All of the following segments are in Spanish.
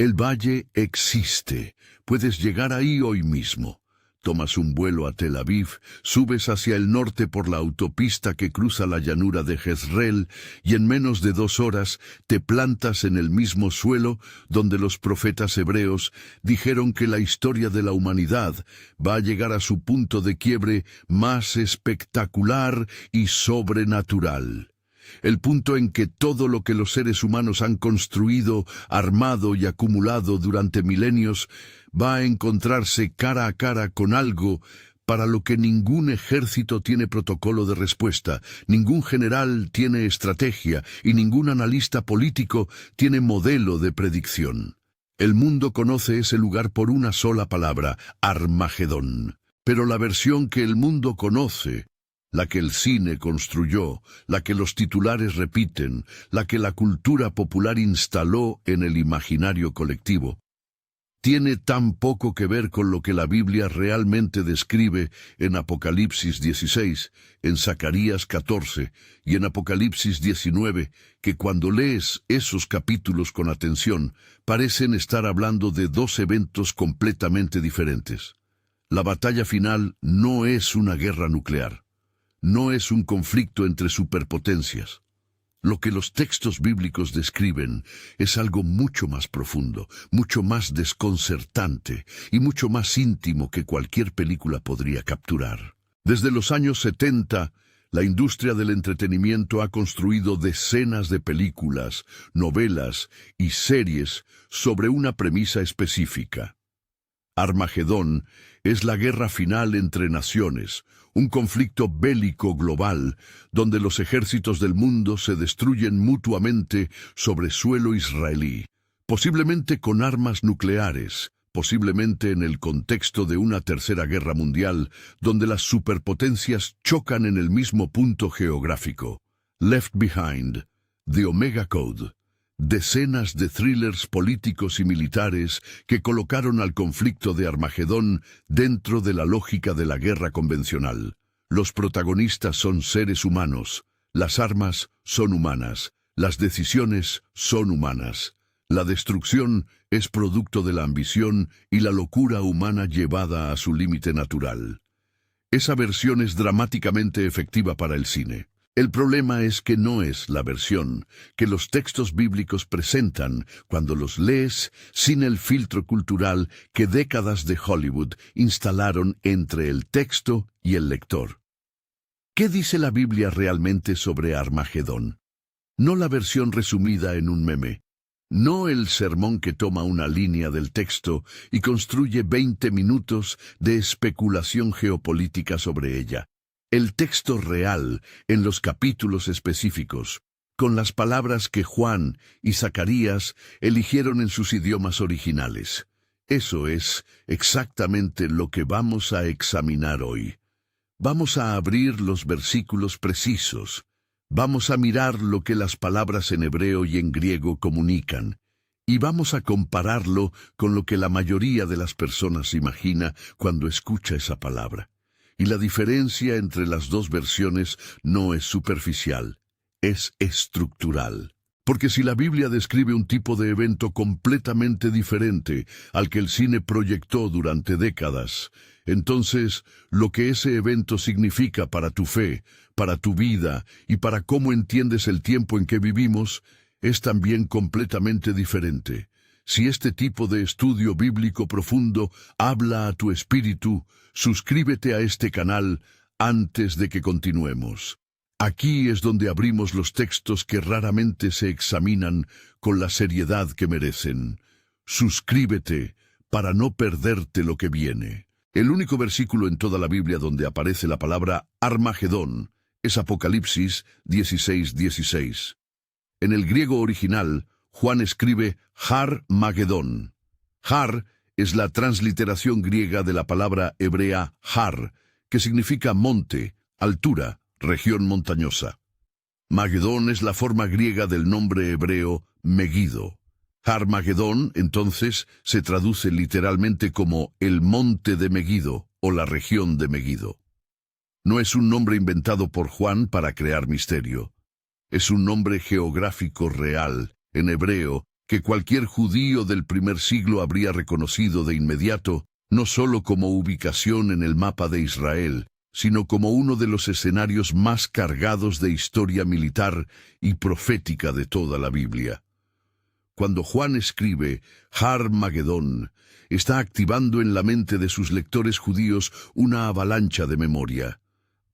El valle existe. Puedes llegar ahí hoy mismo. Tomas un vuelo a Tel Aviv, subes hacia el norte por la autopista que cruza la llanura de Jezreel y en menos de 2 horas te plantas en el mismo suelo donde los profetas hebreos dijeron que la historia de la humanidad va a llegar a su punto de quiebre más espectacular y sobrenatural. El punto en que todo lo que los seres humanos han construido, armado y acumulado durante milenios va a encontrarse cara a cara con algo para lo que ningún ejército tiene protocolo de respuesta, ningún general tiene estrategia y ningún analista político tiene modelo de predicción. El mundo conoce ese lugar por una sola palabra: Armagedón. Pero la versión que el mundo conoce, la que el cine construyó, la que los titulares repiten, la que la cultura popular instaló en el imaginario colectivo, tiene tan poco que ver con lo que la Biblia realmente describe en Apocalipsis 16, en Zacarías 14 y en Apocalipsis 19, que cuando lees esos capítulos con atención, parecen estar hablando de 2 eventos completamente diferentes. La batalla final no es una guerra nuclear. No es un conflicto entre superpotencias. Lo que los textos bíblicos describen es algo mucho más profundo, mucho más desconcertante y mucho más íntimo que cualquier película podría capturar. Desde los años 70, la industria del entretenimiento ha construido decenas de películas, novelas y series sobre una premisa específica. Armagedón es la guerra final entre naciones, un conflicto bélico global donde los ejércitos del mundo se destruyen mutuamente sobre suelo israelí, posiblemente con armas nucleares, posiblemente en el contexto de una tercera guerra mundial donde las superpotencias chocan en el mismo punto geográfico. Left Behind, The Omega Code. Decenas de thrillers políticos y militares que colocaron al conflicto de Armagedón dentro de la lógica de la guerra convencional. Los protagonistas son seres humanos, las armas son humanas, las decisiones son humanas. La destrucción es producto de la ambición y la locura humana llevada a su límite natural. Esa versión es dramáticamente efectiva para el cine. El problema es que no es la versión que los textos bíblicos presentan cuando los lees sin el filtro cultural que décadas de Hollywood instalaron entre el texto y el lector. ¿Qué dice la Biblia realmente sobre Armagedón? No la versión resumida en un meme. No el sermón que toma una línea del texto y construye 20 minutos de especulación geopolítica sobre ella. El texto real en los capítulos específicos, con las palabras que Juan y Zacarías eligieron en sus idiomas originales. Eso es exactamente lo que vamos a examinar hoy. Vamos a abrir los versículos precisos. Vamos a mirar lo que las palabras en hebreo y en griego comunican. Y vamos a compararlo con lo que la mayoría de las personas imagina cuando escucha esa palabra. Y la diferencia entre las 2 versiones no es superficial, es estructural. Porque si la Biblia describe un tipo de evento completamente diferente al que el cine proyectó durante décadas, entonces lo que ese evento significa para tu fe, para tu vida y para cómo entiendes el tiempo en que vivimos, es también completamente diferente. Si este tipo de estudio bíblico profundo habla a tu espíritu, suscríbete a este canal antes de que continuemos. Aquí es donde abrimos los textos que raramente se examinan con la seriedad que merecen. Suscríbete para no perderte lo que viene. El único versículo en toda la Biblia donde aparece la palabra Armagedón es Apocalipsis 16:16. En el griego original, Juan escribe Har Magedón. Har es la transliteración griega de la palabra hebrea Har, que significa monte, altura, región montañosa. Magedón es la forma griega del nombre hebreo Megido. Har Magedón, entonces, se traduce literalmente como el monte de Megido o la región de Megido. No es un nombre inventado por Juan para crear misterio. Es un nombre geográfico real, en hebreo, que cualquier judío del primer siglo habría reconocido de inmediato, no solo como ubicación en el mapa de Israel, sino como uno de los escenarios más cargados de historia militar y profética de toda la Biblia. Cuando Juan escribe Har Magedón, está activando en la mente de sus lectores judíos una avalancha de memoria.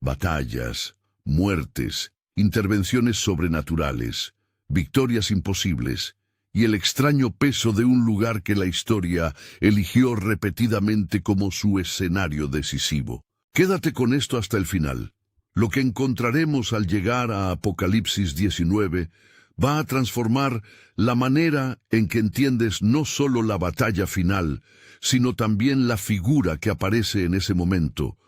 Batallas, muertes, intervenciones sobrenaturales, victorias imposibles, y el extraño peso de un lugar que la historia eligió repetidamente como su escenario decisivo. Quédate con esto hasta el final. Lo que encontraremos al llegar a Apocalipsis 19 va a transformar la manera en que entiendes no solo la batalla final, sino también la figura que aparece en ese momento,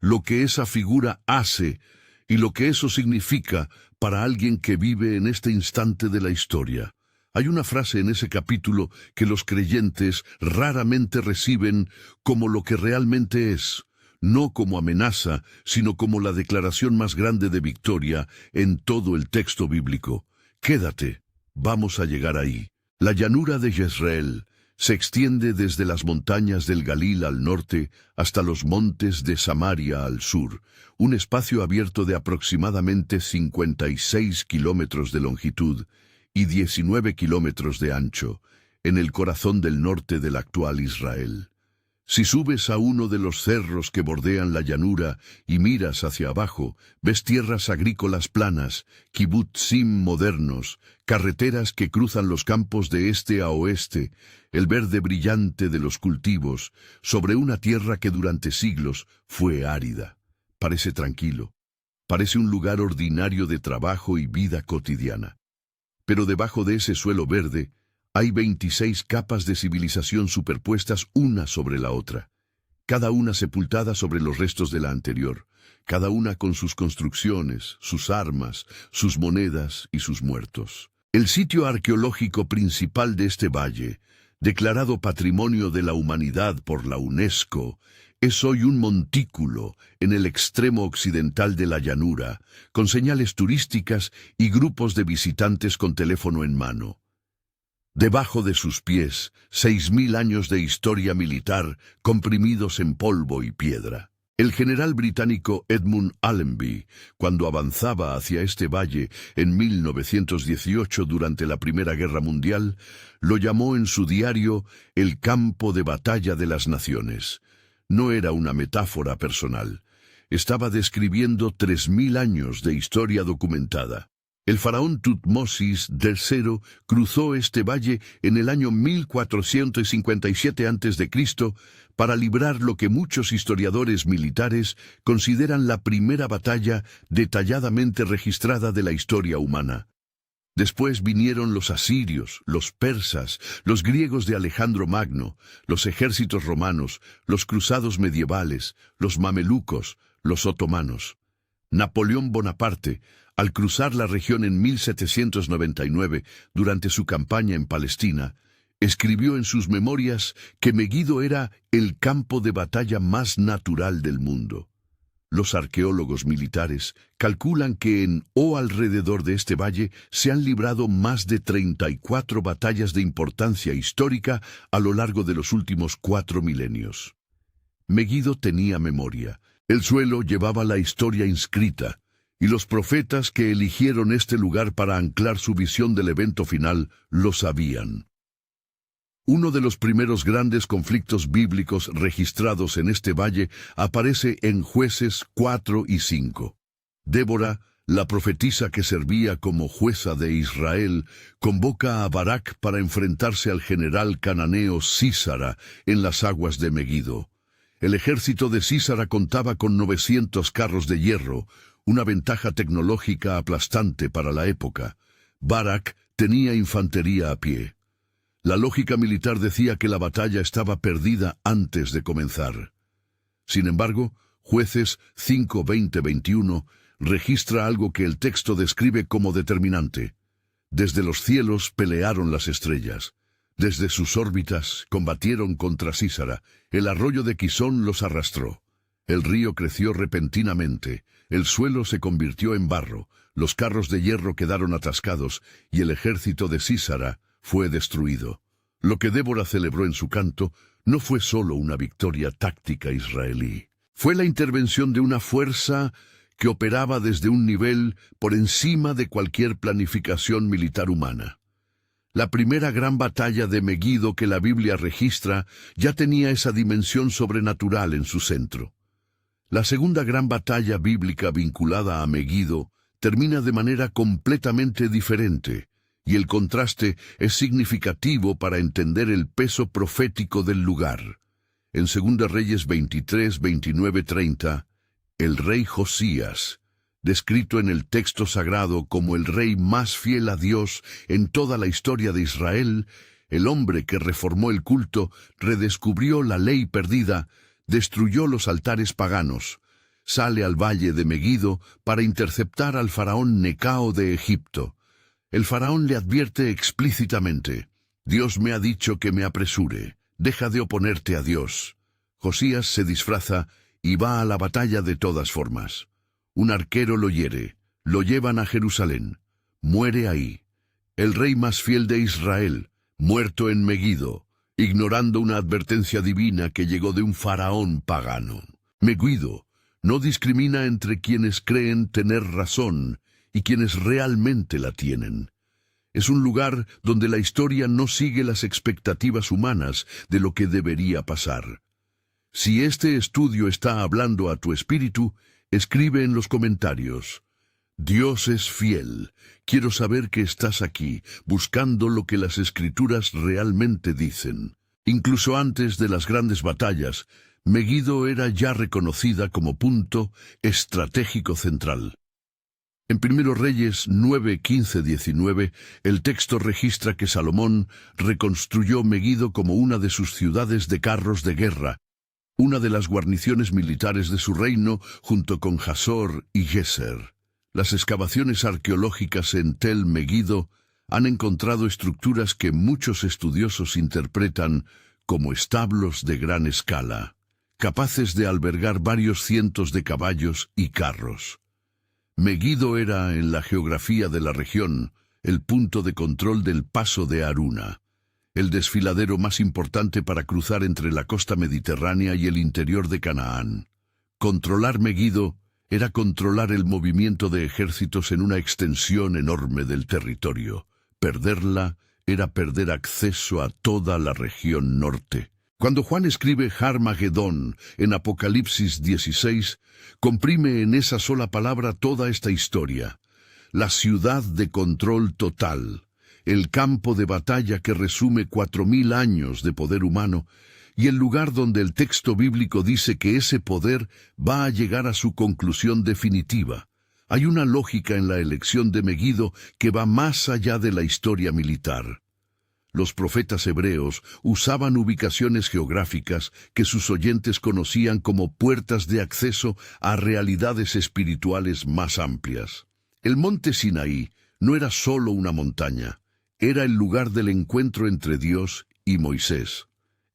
lo que esa figura hace y lo que eso significa para alguien que vive en este instante de la historia. Hay una frase en ese capítulo que los creyentes raramente reciben como lo que realmente es, no como amenaza, sino como la declaración más grande de victoria en todo el texto bíblico. Quédate, vamos a llegar ahí. La llanura de Jezreel se extiende desde las montañas del Galil al norte hasta los montes de Samaria al sur, un espacio abierto de aproximadamente 56 kilómetros de longitud y 19 kilómetros de ancho, en el corazón del norte del actual Israel. Si subes a uno de los cerros que bordean la llanura y miras hacia abajo, ves tierras agrícolas planas, kibutzim modernos, carreteras que cruzan los campos de este a oeste, el verde brillante de los cultivos, sobre una tierra que durante siglos fue árida. Parece tranquilo, parece un lugar ordinario de trabajo y vida cotidiana. Pero debajo de ese suelo verde, hay 26 capas de civilización superpuestas una sobre la otra, cada una sepultada sobre los restos de la anterior, cada una con sus construcciones, sus armas, sus monedas y sus muertos. El sitio arqueológico principal de este valle, declarado Patrimonio de la Humanidad por la UNESCO, es hoy un montículo en el extremo occidental de la llanura, con señales turísticas y grupos de visitantes con teléfono en mano. Debajo de sus pies, 6.000 años de historia militar comprimidos en polvo y piedra. El general británico Edmund Allenby, cuando avanzaba hacia este valle en 1918 durante la Primera Guerra Mundial, lo llamó en su diario el campo de batalla de las naciones. No era una metáfora personal. Estaba describiendo 3.000 años de historia documentada. El faraón Tutmosis III cruzó este valle en el año 1457 a.C. para librar lo que muchos historiadores militares consideran la primera batalla detalladamente registrada de la historia humana. Después vinieron los asirios, los persas, los griegos de Alejandro Magno, los ejércitos romanos, los cruzados medievales, los mamelucos, los otomanos. Napoleón Bonaparte, al cruzar la región en 1799, durante su campaña en Palestina, escribió en sus memorias que Megido era el campo de batalla más natural del mundo. Los arqueólogos militares calculan que en o alrededor de este valle se han librado más de 34 batallas de importancia histórica a lo largo de los últimos 4 milenios. Megido tenía memoria. El suelo llevaba la historia inscrita, y los profetas que eligieron este lugar para anclar su visión del evento final lo sabían. Uno de los primeros grandes conflictos bíblicos registrados en este valle aparece en Jueces 4 y 5. Débora, la profetisa que servía como jueza de Israel, convoca a Barak para enfrentarse al general cananeo Sísara en las aguas de Megido. El ejército de Sísara contaba con 900 carros de hierro, una ventaja tecnológica aplastante para la época. Barak tenía infantería a pie. La lógica militar decía que la batalla estaba perdida antes de comenzar. Sin embargo, Jueces 5, 20, 21 registra algo que el texto describe como determinante. Desde los cielos pelearon las estrellas. Desde sus órbitas combatieron contra Sísara. El arroyo de Quisón los arrastró. El río creció repentinamente. El suelo se convirtió en barro. Los carros de hierro quedaron atascados y el ejército de Sísara fue destruido. Lo que Débora celebró en su canto no fue solo una victoria táctica israelí. Fue la intervención de una fuerza que operaba desde un nivel por encima de cualquier planificación militar humana. La primera gran batalla de Meguido que la Biblia registra ya tenía esa dimensión sobrenatural en su centro. La segunda gran batalla bíblica vinculada a Meguido termina de manera completamente diferente, y el contraste es significativo para entender el peso profético del lugar. En 2 Reyes 23, 29, 30, el rey Josías, descrito en el texto sagrado como el rey más fiel a Dios en toda la historia de Israel, el hombre que reformó el culto, redescubrió la ley perdida, destruyó los altares paganos, sale al valle de Meguido para interceptar al faraón Necao de Egipto. El faraón le advierte explícitamente: Dios me ha dicho que me apresure, deja de oponerte a Dios. Josías se disfraza y va a la batalla de todas formas. Un arquero lo hiere, lo llevan a Jerusalén, muere ahí. El rey más fiel de Israel, muerto en Meguido, ignorando una advertencia divina que llegó de un faraón pagano. Meguido no discrimina entre quienes creen tener razón y quienes realmente la tienen. Es un lugar donde la historia no sigue las expectativas humanas de lo que debería pasar. Si este estudio está hablando a tu espíritu, escribe en los comentarios: Dios es fiel. Quiero saber que estás aquí, buscando lo que las Escrituras realmente dicen. Incluso antes de las grandes batallas, Meguido era ya reconocida como punto estratégico central. En 1 Reyes 9, 15, 19, el texto registra que Salomón reconstruyó Meguido como una de sus ciudades de carros de guerra, una de las guarniciones militares de su reino, junto con Hazor y Geser. Las excavaciones arqueológicas en Tel Meguido han encontrado estructuras que muchos estudiosos interpretan como establos de gran escala, capaces de albergar varios cientos de caballos y carros. Meguido era, en la geografía de la región, el punto de control del paso de Aruna, el desfiladero más importante para cruzar entre la costa mediterránea y el interior de Canaán. Controlar Meguido era controlar el movimiento de ejércitos en una extensión enorme del territorio. Perderla era perder acceso a toda la región norte. Cuando Juan escribe Harmagedón en Apocalipsis 16, comprime en esa sola palabra toda esta historia. La ciudad de control total, el campo de batalla que resume 4000 años de poder humano, y el lugar donde el texto bíblico dice que ese poder va a llegar a su conclusión definitiva. Hay una lógica en la elección de Meguido que va más allá de la historia militar. Los profetas hebreos usaban ubicaciones geográficas que sus oyentes conocían como puertas de acceso a realidades espirituales más amplias. El monte Sinaí no era solo una montaña, era el lugar del encuentro entre Dios y Moisés.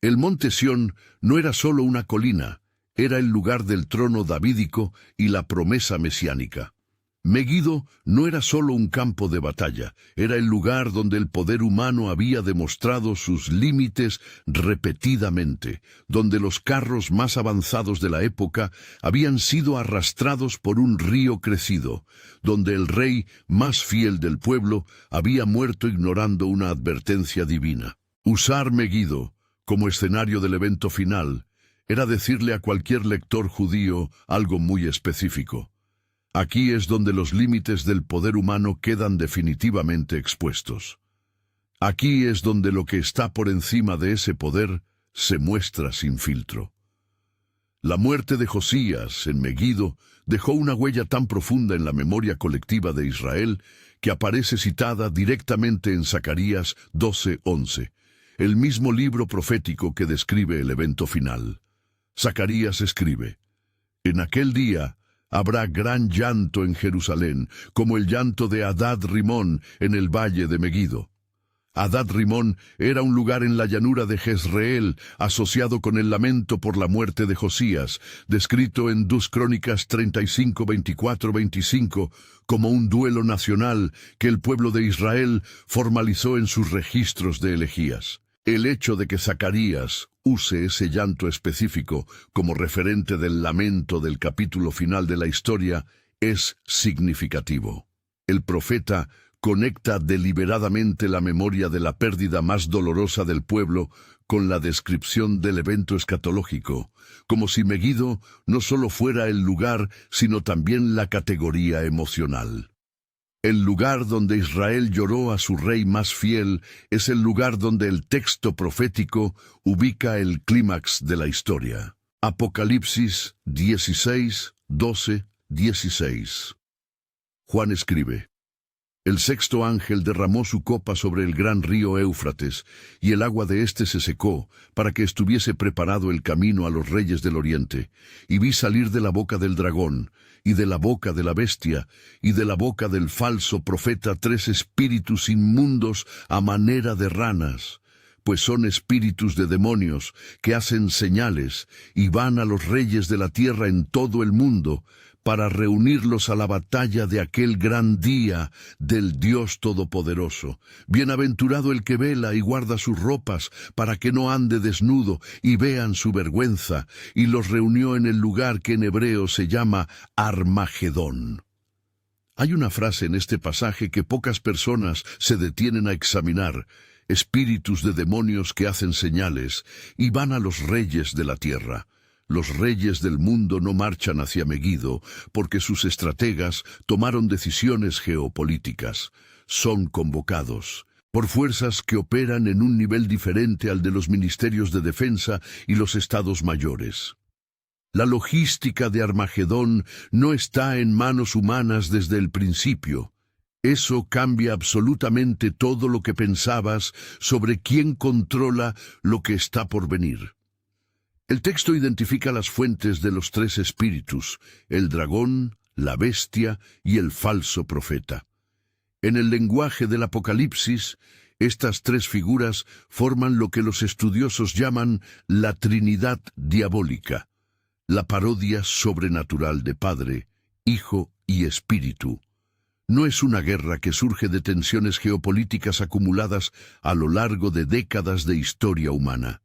El monte Sión no era solo una colina, era el lugar del trono davídico y la promesa mesiánica. Meguido no era solo un campo de batalla, era el lugar donde el poder humano había demostrado sus límites repetidamente, donde los carros más avanzados de la época habían sido arrastrados por un río crecido, donde el rey más fiel del pueblo había muerto ignorando una advertencia divina. Usar Meguido como escenario del evento final era decirle a cualquier lector judío algo muy específico. Aquí es donde los límites del poder humano quedan definitivamente expuestos. Aquí es donde lo que está por encima de ese poder se muestra sin filtro. La muerte de Josías en Meguido dejó una huella tan profunda en la memoria colectiva de Israel que aparece citada directamente en Zacarías 12:11, el mismo libro profético que describe el evento final. Zacarías escribe: En aquel día habrá gran llanto en Jerusalén, como el llanto de Hadad Rimón en el valle de Meguido. Hadad Rimón era un lugar en la llanura de Jezreel, asociado con el lamento por la muerte de Josías, descrito en 2 Crónicas 35, 24, 25, como un duelo nacional que el pueblo de Israel formalizó en sus registros de elegías. El hecho de que Zacarías use ese llanto específico como referente del lamento del capítulo final de la historia es significativo. El profeta conecta deliberadamente la memoria de la pérdida más dolorosa del pueblo con la descripción del evento escatológico, como si Megiddo no solo fuera el lugar, sino también la categoría emocional. El lugar donde Israel lloró a su rey más fiel es el lugar donde el texto profético ubica el clímax de la historia. Apocalipsis 16, 12, 16. Juan escribe: El sexto ángel derramó su copa sobre el gran río Éufrates, y el agua de éste se secó, para que estuviese preparado el camino a los reyes del oriente. Y vi salir de la boca del dragón, y de la boca de la bestia, y de la boca del falso profeta 3 espíritus inmundos a manera de ranas, pues son espíritus de demonios que hacen señales, y van a los reyes de la tierra en todo el mundo, para reunirlos a la batalla de aquel gran día del Dios Todopoderoso. Bienaventurado el que vela y guarda sus ropas, para que no ande desnudo y vean su vergüenza, y los reunió en el lugar que en hebreo se llama Armagedón. Hay una frase en este pasaje que pocas personas se detienen a examinar: espíritus de demonios que hacen señales, y van a los reyes de la tierra. Los reyes del mundo no marchan hacia Megiddo, porque sus estrategas tomaron decisiones geopolíticas. Son convocados por fuerzas que operan en un nivel diferente al de los ministerios de defensa y los estados mayores. La logística de Armagedón no está en manos humanas desde el principio. Eso cambia absolutamente todo lo que pensabas sobre quién controla lo que está por venir. El texto identifica las fuentes de los 3 espíritus: el dragón, la bestia y el falso profeta. En el lenguaje del Apocalipsis, estas 3 figuras forman lo que los estudiosos llaman la Trinidad diabólica, la parodia sobrenatural de Padre, Hijo y Espíritu. No es una guerra que surge de tensiones geopolíticas acumuladas a lo largo de décadas de historia humana.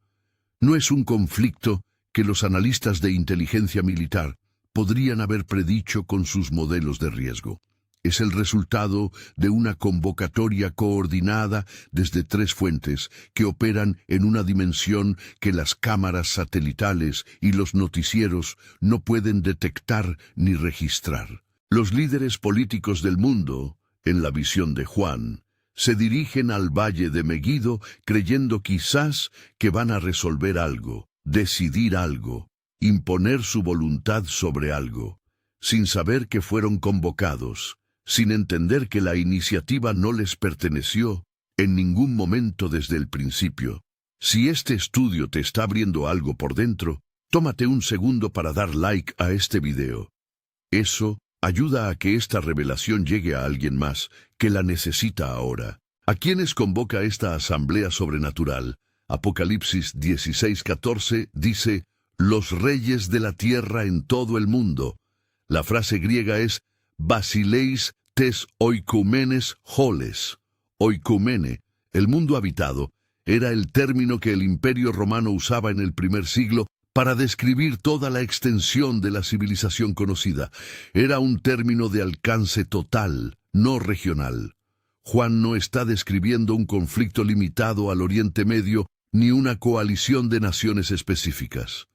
No es un conflicto que los analistas de inteligencia militar podrían haber predicho con sus modelos de riesgo. Es el resultado de una convocatoria coordinada desde 3 fuentes que operan en una dimensión que las cámaras satelitales y los noticieros no pueden detectar ni registrar. Los líderes políticos del mundo, en la visión de Juan, se dirigen al valle de Megiddo creyendo quizás que van a resolver algo, decidir algo, imponer su voluntad sobre algo, sin saber que fueron convocados, sin entender que la iniciativa no les perteneció en ningún momento desde el principio. Si este estudio te está abriendo algo por dentro, tómate un segundo para dar like a este video. Eso ayuda a que esta revelación llegue a alguien más que la necesita ahora. ¿A quiénes convoca esta asamblea sobrenatural? Apocalipsis 16:14 dice: los reyes de la tierra en todo el mundo. La frase griega es basileis tes oikomenes holes. Oikumene, el mundo habitado, era el término que el Imperio Romano usaba en el primer siglo para describir toda la extensión de la civilización conocida. Era un término de alcance total, no regional. Juan no está describiendo un conflicto limitado al Oriente Medio ni una coalición de naciones específicas.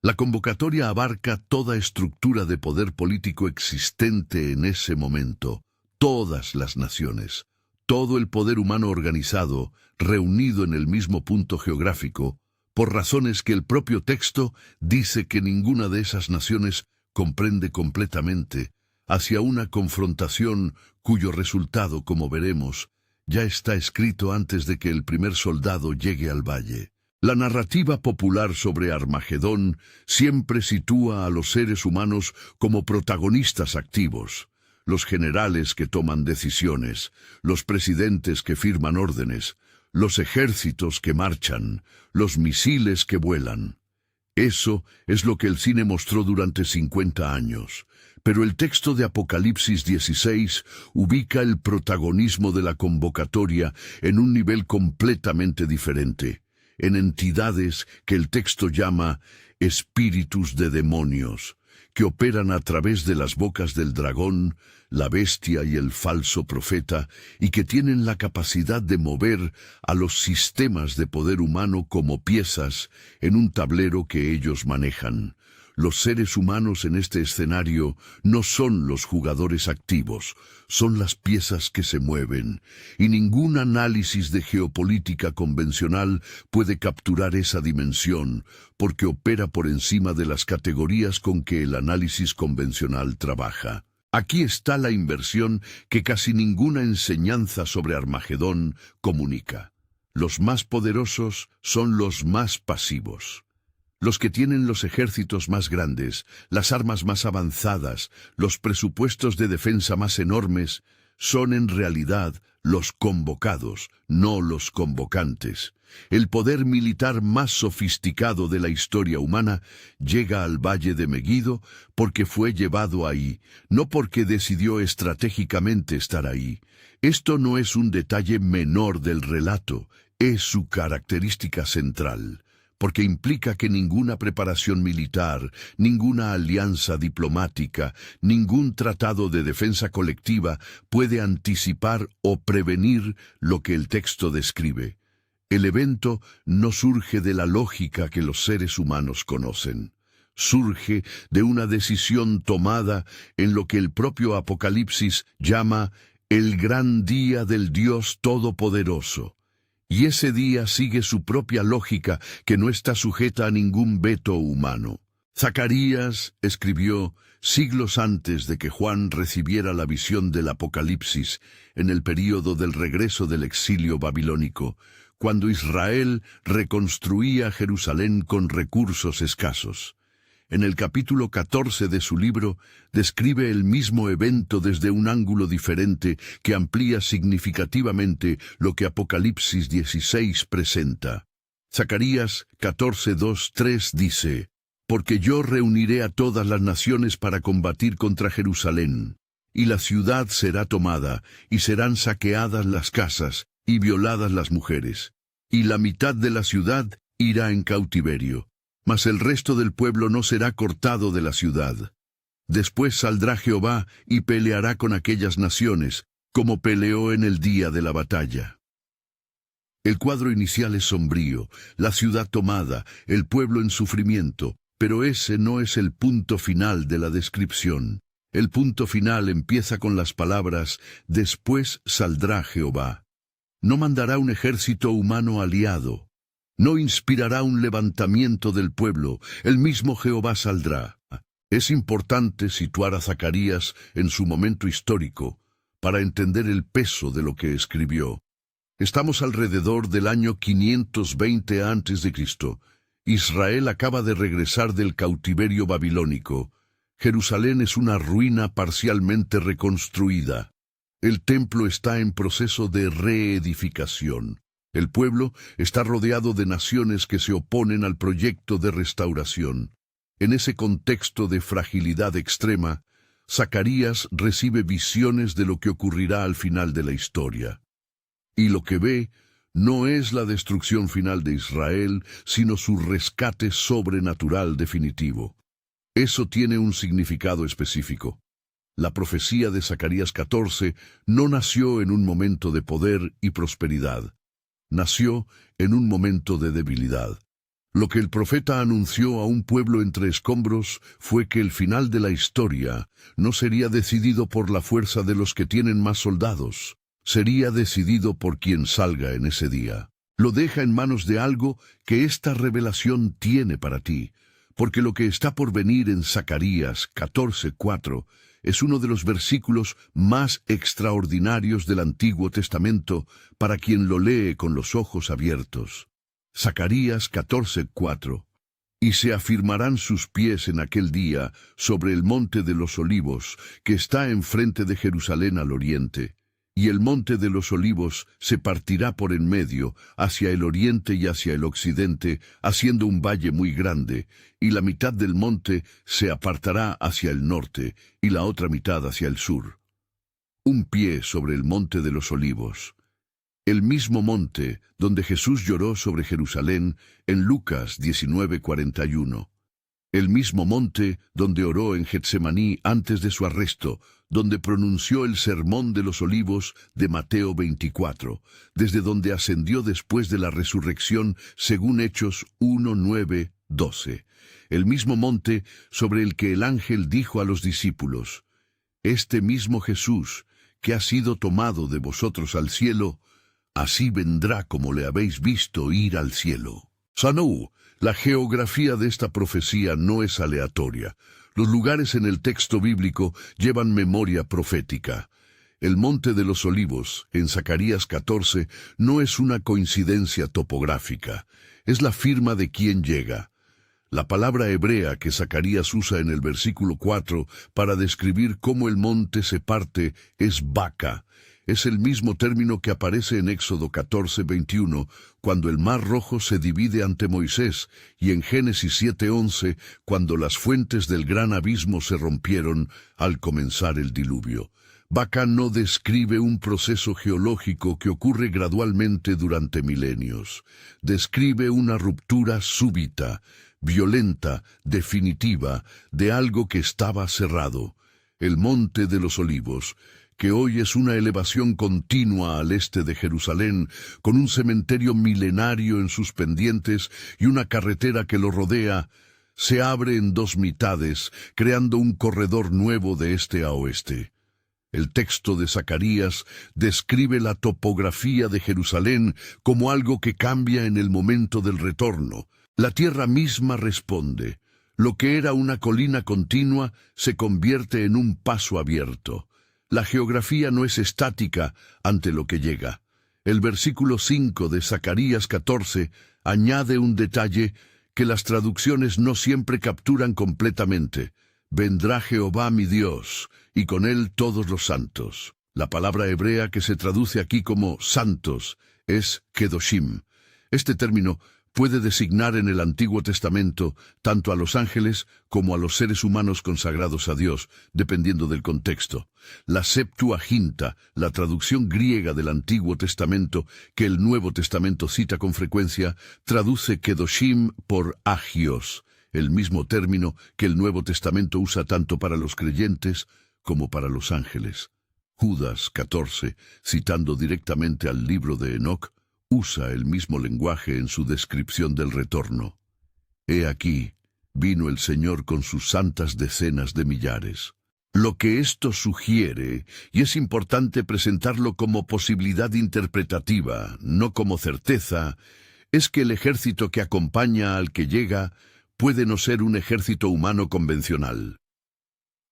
La convocatoria abarca toda estructura de poder político existente en ese momento, todas las naciones, todo el poder humano organizado, reunido en el mismo punto geográfico, por razones que el propio texto dice que ninguna de esas naciones comprende completamente, hacia una confrontación cuyo resultado, como veremos, ya está escrito antes de que el primer soldado llegue al valle. La narrativa popular sobre Armagedón siempre sitúa a los seres humanos como protagonistas activos: los generales que toman decisiones, los presidentes que firman órdenes, los ejércitos que marchan, los misiles que vuelan. Eso es lo que el cine mostró durante 50 años. Pero el texto de Apocalipsis 16 ubica el protagonismo de la convocatoria en un nivel completamente diferente, en entidades que el texto llama espíritus de demonios, que operan a través de las bocas del dragón, la bestia y el falso profeta, y que tienen la capacidad de mover a los sistemas de poder humano como piezas en un tablero que ellos manejan. Los seres humanos en este escenario no son los jugadores activos, son las piezas que se mueven, y ningún análisis de geopolítica convencional puede capturar esa dimensión, porque opera por encima de las categorías con que el análisis convencional trabaja. Aquí está la inversión que casi ninguna enseñanza sobre Armagedón comunica. Los más poderosos son los más pasivos. Los que tienen los ejércitos más grandes, las armas más avanzadas, los presupuestos de defensa más enormes, son en realidad los convocados, no los convocantes. El poder militar más sofisticado de la historia humana llega al Valle de Megido porque fue llevado ahí, no porque decidió estratégicamente estar ahí. Esto no es un detalle menor del relato, es su característica central, porque implica que ninguna preparación militar, ninguna alianza diplomática, ningún tratado de defensa colectiva puede anticipar o prevenir lo que el texto describe. El evento no surge de la lógica que los seres humanos conocen. Surge de una decisión tomada en lo que el propio Apocalipsis llama el gran día del Dios Todopoderoso. Y ese día sigue su propia lógica que no está sujeta a ningún veto humano. Zacarías escribió siglos antes de que Juan recibiera la visión del Apocalipsis en el período del regreso del exilio babilónico, cuando Israel reconstruía Jerusalén con recursos escasos. En el capítulo 14 de su libro, describe el mismo evento desde un ángulo diferente que amplía significativamente lo que Apocalipsis 16 presenta. Zacarías 14:2-3 dice: «Porque yo reuniré a todas las naciones para combatir contra Jerusalén, y la ciudad será tomada, y serán saqueadas las casas, y violadas las mujeres, y la mitad de la ciudad irá en cautiverio. Mas el resto del pueblo no será cortado de la ciudad. Después saldrá Jehová y peleará con aquellas naciones, como peleó en el día de la batalla». El cuadro inicial es sombrío, la ciudad tomada, el pueblo en sufrimiento, pero ese no es el punto final de la descripción. El punto final empieza con las palabras: «Después saldrá Jehová». No mandará un ejército humano aliado. No inspirará un levantamiento del pueblo, el mismo Jehová saldrá. Es importante situar a Zacarías en su momento histórico para entender el peso de lo que escribió. Estamos alrededor del año 520 a.C. Israel acaba de regresar del cautiverio babilónico. Jerusalén es una ruina parcialmente reconstruida. El templo está en proceso de reedificación. El pueblo está rodeado de naciones que se oponen al proyecto de restauración. En ese contexto de fragilidad extrema, Zacarías recibe visiones de lo que ocurrirá al final de la historia. Y lo que ve no es la destrucción final de Israel, sino su rescate sobrenatural definitivo. Eso tiene un significado específico. La profecía de Zacarías 14 no nació en un momento de poder y prosperidad. Nació en un momento de debilidad. Lo que el profeta anunció a un pueblo entre escombros fue que el final de la historia no sería decidido por la fuerza de los que tienen más soldados, sería decidido por quien salga en ese día. Lo deja en manos de algo que esta revelación tiene para ti, porque lo que está por venir en Zacarías 14:4 es uno de los versículos más extraordinarios del Antiguo Testamento para quien lo lee con los ojos abiertos. Zacarías 14:4. «Y se afirmarán sus pies en aquel día sobre el monte de los olivos, que está enfrente de Jerusalén al oriente, Y el monte de los olivos se partirá por en medio, hacia el oriente y hacia el occidente, haciendo un valle muy grande, y la mitad del monte se apartará hacia el norte, y la otra mitad hacia el sur. Un pie sobre el monte de los olivos. El mismo monte donde Jesús lloró sobre Jerusalén en Lucas 19:41. El mismo monte donde oró en Getsemaní antes de su arresto, donde pronunció el Sermón de los Olivos de Mateo 24, desde donde ascendió después de la resurrección según Hechos 1:9-12. El mismo monte sobre el que el ángel dijo a los discípulos: «Este mismo Jesús, que ha sido tomado de vosotros al cielo, así vendrá como le habéis visto ir al cielo». Sanú, la geografía de esta profecía no es aleatoria. Los lugares en el texto bíblico llevan memoria profética. El Monte de los Olivos, en Zacarías 14, no es una coincidencia topográfica. Es la firma de quien llega. La palabra hebrea que Zacarías usa en el versículo 4 para describir cómo el monte se parte es Baca. Es el mismo término que aparece en Éxodo 14:21, cuando el Mar Rojo se divide ante Moisés, y en Génesis 7:11, cuando las fuentes del gran abismo se rompieron al comenzar el diluvio. Baca no describe un proceso geológico que ocurre gradualmente durante milenios. Describe una ruptura súbita, violenta, definitiva, de algo que estaba cerrado. El Monte de los Olivos, que hoy es una elevación continua al este de Jerusalén, con un cementerio milenario en sus pendientes y una carretera que lo rodea, se abre en dos mitades, creando un corredor nuevo de este a oeste. El texto de Zacarías describe la topografía de Jerusalén como algo que cambia en el momento del retorno. La tierra misma responde. Lo que era una colina continua se convierte en un paso abierto. La geografía no es estática ante lo que llega. El versículo 5 de Zacarías 14 añade un detalle que las traducciones no siempre capturan completamente. Vendrá Jehová mi Dios, y con él todos los santos. La palabra hebrea que se traduce aquí como santos es kedoshim. Este término puede designar en el Antiguo Testamento tanto a los ángeles como a los seres humanos consagrados a Dios, dependiendo del contexto. La Septuaginta, la traducción griega del Antiguo Testamento que el Nuevo Testamento cita con frecuencia, traduce kedoshim por agios, el mismo término que el Nuevo Testamento usa tanto para los creyentes como para los ángeles. Judas 14, citando directamente al libro de Enoc, usa el mismo lenguaje en su descripción del retorno. He aquí, vino el Señor con sus santas decenas de millares. Lo que esto sugiere, y es importante presentarlo como posibilidad interpretativa, no como certeza, es que el ejército que acompaña al que llega puede no ser un ejército humano convencional.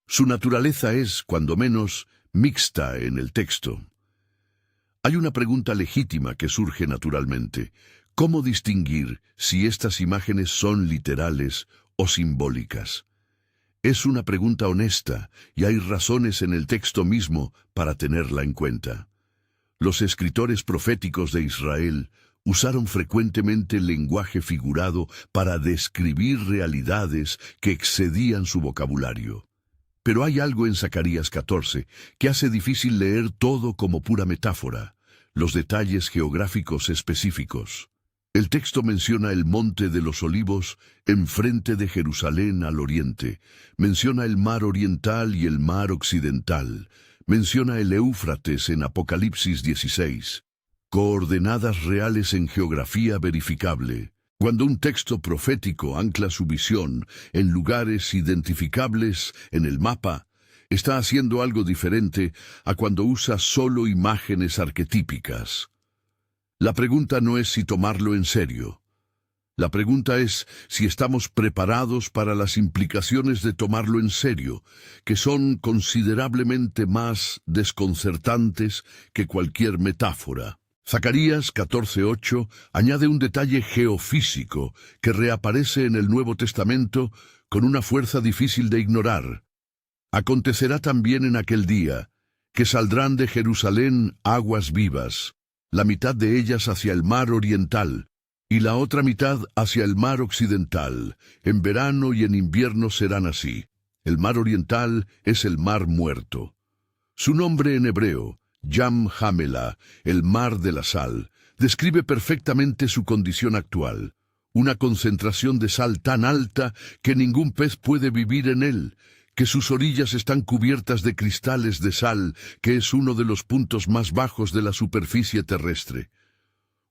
Su naturaleza es, cuando menos, mixta en el texto. Hay una pregunta legítima que surge naturalmente. ¿Cómo distinguir si estas imágenes son literales o simbólicas? Es una pregunta honesta y hay razones en el texto mismo para tenerla en cuenta. Los escritores proféticos de Israel usaron frecuentemente el lenguaje figurado para describir realidades que excedían su vocabulario. Pero hay algo en Zacarías 14 que hace difícil leer todo como pura metáfora, los detalles geográficos específicos. El texto menciona el Monte de los Olivos enfrente de Jerusalén al oriente, menciona el mar oriental y el mar occidental, menciona el Éufrates en Apocalipsis 16. Coordenadas reales en geografía verificable. Cuando un texto profético ancla su visión en lugares identificables en el mapa, está haciendo algo diferente a cuando usa solo imágenes arquetípicas. La pregunta no es si tomarlo en serio. La pregunta es si estamos preparados para las implicaciones de tomarlo en serio, que son considerablemente más desconcertantes que cualquier metáfora. Zacarías 14:8 añade un detalle geofísico que reaparece en el Nuevo Testamento con una fuerza difícil de ignorar. Acontecerá también en aquel día, que saldrán de Jerusalén aguas vivas, la mitad de ellas hacia el mar oriental, y la otra mitad hacia el mar occidental. En verano y en invierno serán así. El mar oriental es el mar muerto. Su nombre en hebreo, Yam Hamela, el mar de la sal, describe perfectamente su condición actual. Una concentración de sal tan alta que ningún pez puede vivir en él, que sus orillas están cubiertas de cristales de sal, que es uno de los puntos más bajos de la superficie terrestre.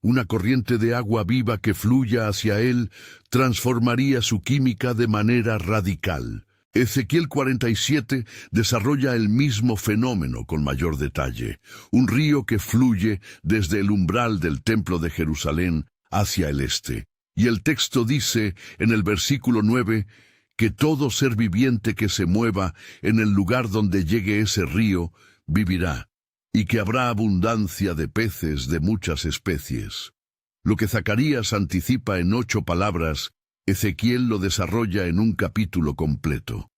Una corriente de agua viva que fluya hacia él transformaría su química de manera radical. Ezequiel 47 desarrolla el mismo fenómeno con mayor detalle. Un río que fluye desde el umbral del templo de Jerusalén hacia el este. Y el texto dice en el versículo 9 que todo ser viviente que se mueva en el lugar donde llegue ese río vivirá, y que habrá abundancia de peces de muchas especies. Lo que Zacarías anticipa en 8 palabras, Ezequiel lo desarrolla en un capítulo completo.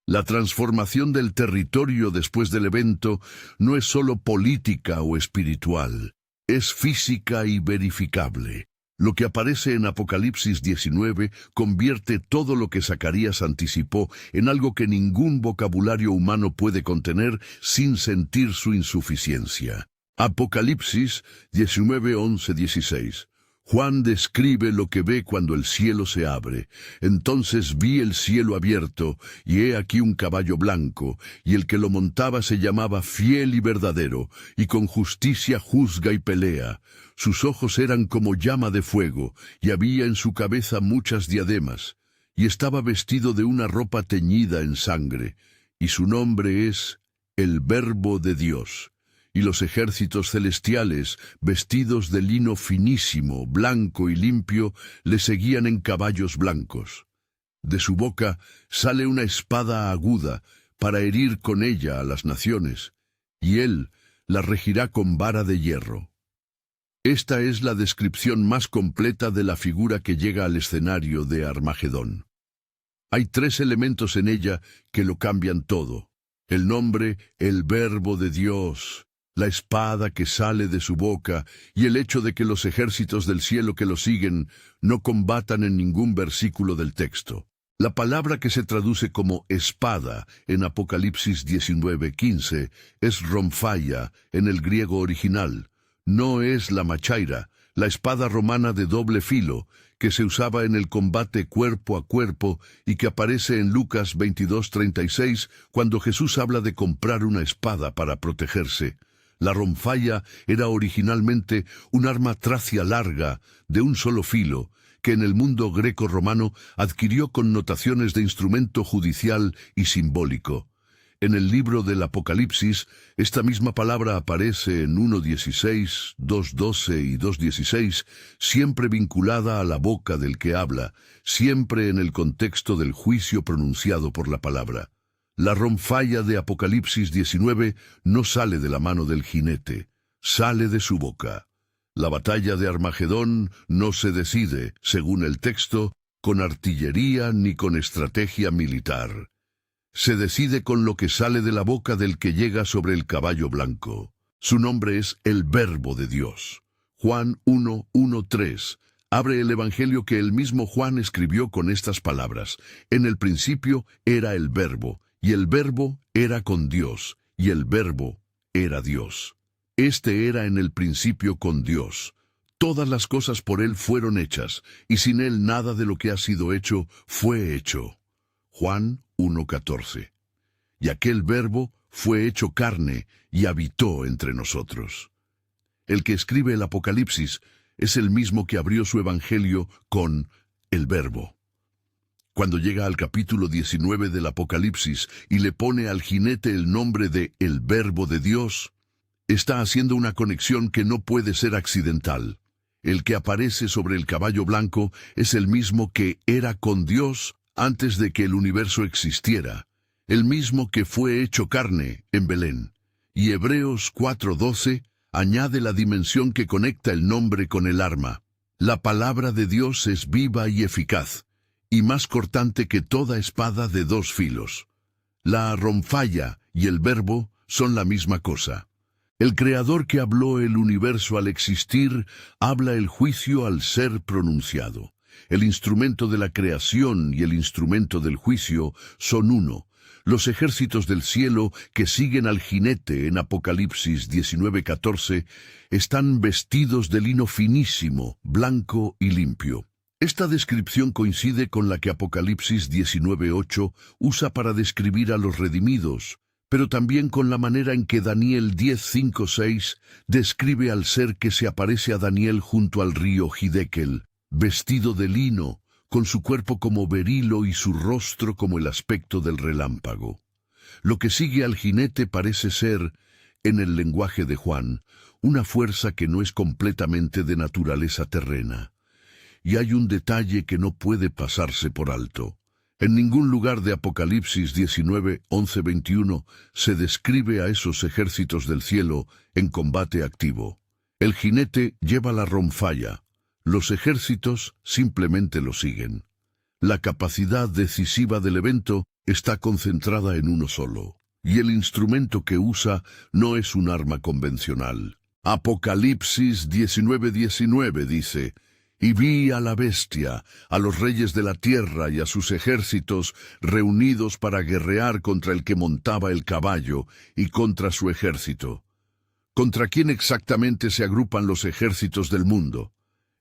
La transformación del territorio después del evento no es solo política o espiritual, es física y verificable. Lo que aparece en Apocalipsis 19 convierte todo lo que Zacarías anticipó en algo que ningún vocabulario humano puede contener sin sentir su insuficiencia. Apocalipsis 19, 11, 16. Juan describe lo que ve cuando el cielo se abre. Entonces vi el cielo abierto, y he aquí un caballo blanco, y el que lo montaba se llamaba Fiel y Verdadero, y con justicia juzga y pelea. Sus ojos eran como llama de fuego, y había en su cabeza muchas diademas, y estaba vestido de una ropa teñida en sangre, y su nombre es el Verbo de Dios. Y los ejércitos celestiales, vestidos de lino finísimo, blanco y limpio, le seguían en caballos blancos. De su boca sale una espada aguda, para herir con ella a las naciones, y él la regirá con vara de hierro. Esta es la descripción más completa de la figura que llega al escenario de Armagedón. Hay 3 elementos en ella que lo cambian todo. El nombre, el Verbo de Dios, la espada que sale de su boca y el hecho de que los ejércitos del cielo que lo siguen no combatan en ningún versículo del texto. La palabra que se traduce como espada en Apocalipsis 19:15 es romphaya en el griego original. No es la machaira, la espada romana de doble filo, que se usaba en el combate cuerpo a cuerpo y que aparece en Lucas 22:36 cuando Jesús habla de comprar una espada para protegerse. La romphaya era originalmente un arma tracia larga, de un solo filo, que en el mundo greco-romano adquirió connotaciones de instrumento judicial y simbólico. En el libro del Apocalipsis, esta misma palabra aparece en 1:16, 2:12 y 2:16, siempre vinculada a la boca del que habla, siempre en el contexto del juicio pronunciado por la palabra. La romphaya de Apocalipsis 19 no sale de la mano del jinete, sale de su boca. La batalla de Armagedón no se decide, según el texto, con artillería ni con estrategia militar. Se decide con lo que sale de la boca del que llega sobre el caballo blanco. Su nombre es el Verbo de Dios. Juan 1:1-3 abre el Evangelio que el mismo Juan escribió con estas palabras. En el principio era el Verbo, y el Verbo era con Dios, y el Verbo era Dios. Este era en el principio con Dios. Todas las cosas por él fueron hechas, y sin él nada de lo que ha sido hecho fue hecho. Juan 1:14. Y aquel Verbo fue hecho carne y habitó entre nosotros. El que escribe el Apocalipsis es el mismo que abrió su Evangelio con el Verbo. Cuando llega al capítulo 19 del Apocalipsis y le pone al jinete el nombre de el Verbo de Dios, está haciendo una conexión que no puede ser accidental. El que aparece sobre el caballo blanco es el mismo que era con Dios antes de que el universo existiera, el mismo que fue hecho carne en Belén. Y Hebreos 4:12 añade la dimensión que conecta el nombre con el arma. La palabra de Dios es viva y eficaz, y más cortante que toda espada de 2 filos. La romphaya y el Verbo son la misma cosa. El Creador que habló el universo al existir, habla el juicio al ser pronunciado. El instrumento de la creación y el instrumento del juicio son uno. Los ejércitos del cielo que siguen al jinete en Apocalipsis 19:14 están vestidos de lino finísimo, blanco y limpio. Esta descripción coincide con la que Apocalipsis 19:8 usa para describir a los redimidos, pero también con la manera en que Daniel 10:5-6 describe al ser que se aparece a Daniel junto al río Hiddekel, vestido de lino, con su cuerpo como berilo y su rostro como el aspecto del relámpago. Lo que sigue al jinete parece ser, en el lenguaje de Juan, una fuerza que no es completamente de naturaleza terrena. Y hay un detalle que no puede pasarse por alto. En ningún lugar de Apocalipsis 19:11-21 se describe a esos ejércitos del cielo en combate activo. El jinete lleva la ronfalla. Los ejércitos simplemente lo siguen. La capacidad decisiva del evento está concentrada en uno solo, y el instrumento que usa no es un arma convencional. Apocalipsis 19:19 dice: «Y vi a la bestia, a los reyes de la tierra y a sus ejércitos reunidos para guerrear contra el que montaba el caballo y contra su ejército». ¿Contra quién exactamente se agrupan los ejércitos del mundo?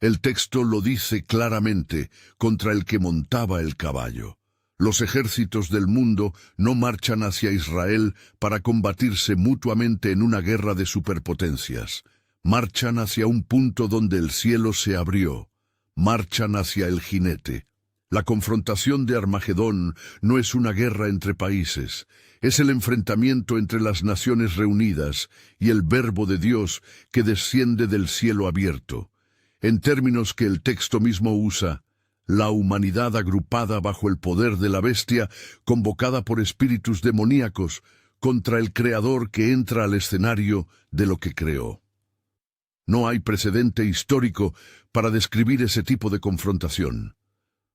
El texto lo dice claramente: contra el que montaba el caballo. Los ejércitos del mundo no marchan hacia Israel para combatirse mutuamente en una guerra de superpotencias. Marchan hacia un punto donde el cielo se abrió. Marchan hacia el jinete. La confrontación de Armagedón no es una guerra entre países. Es el enfrentamiento entre las naciones reunidas y el Verbo de Dios que desciende del cielo abierto. En términos que el texto mismo usa, la humanidad agrupada bajo el poder de la bestia, convocada por espíritus demoníacos, contra el Creador que entra al escenario de lo que creó. No hay precedente histórico para describir ese tipo de confrontación.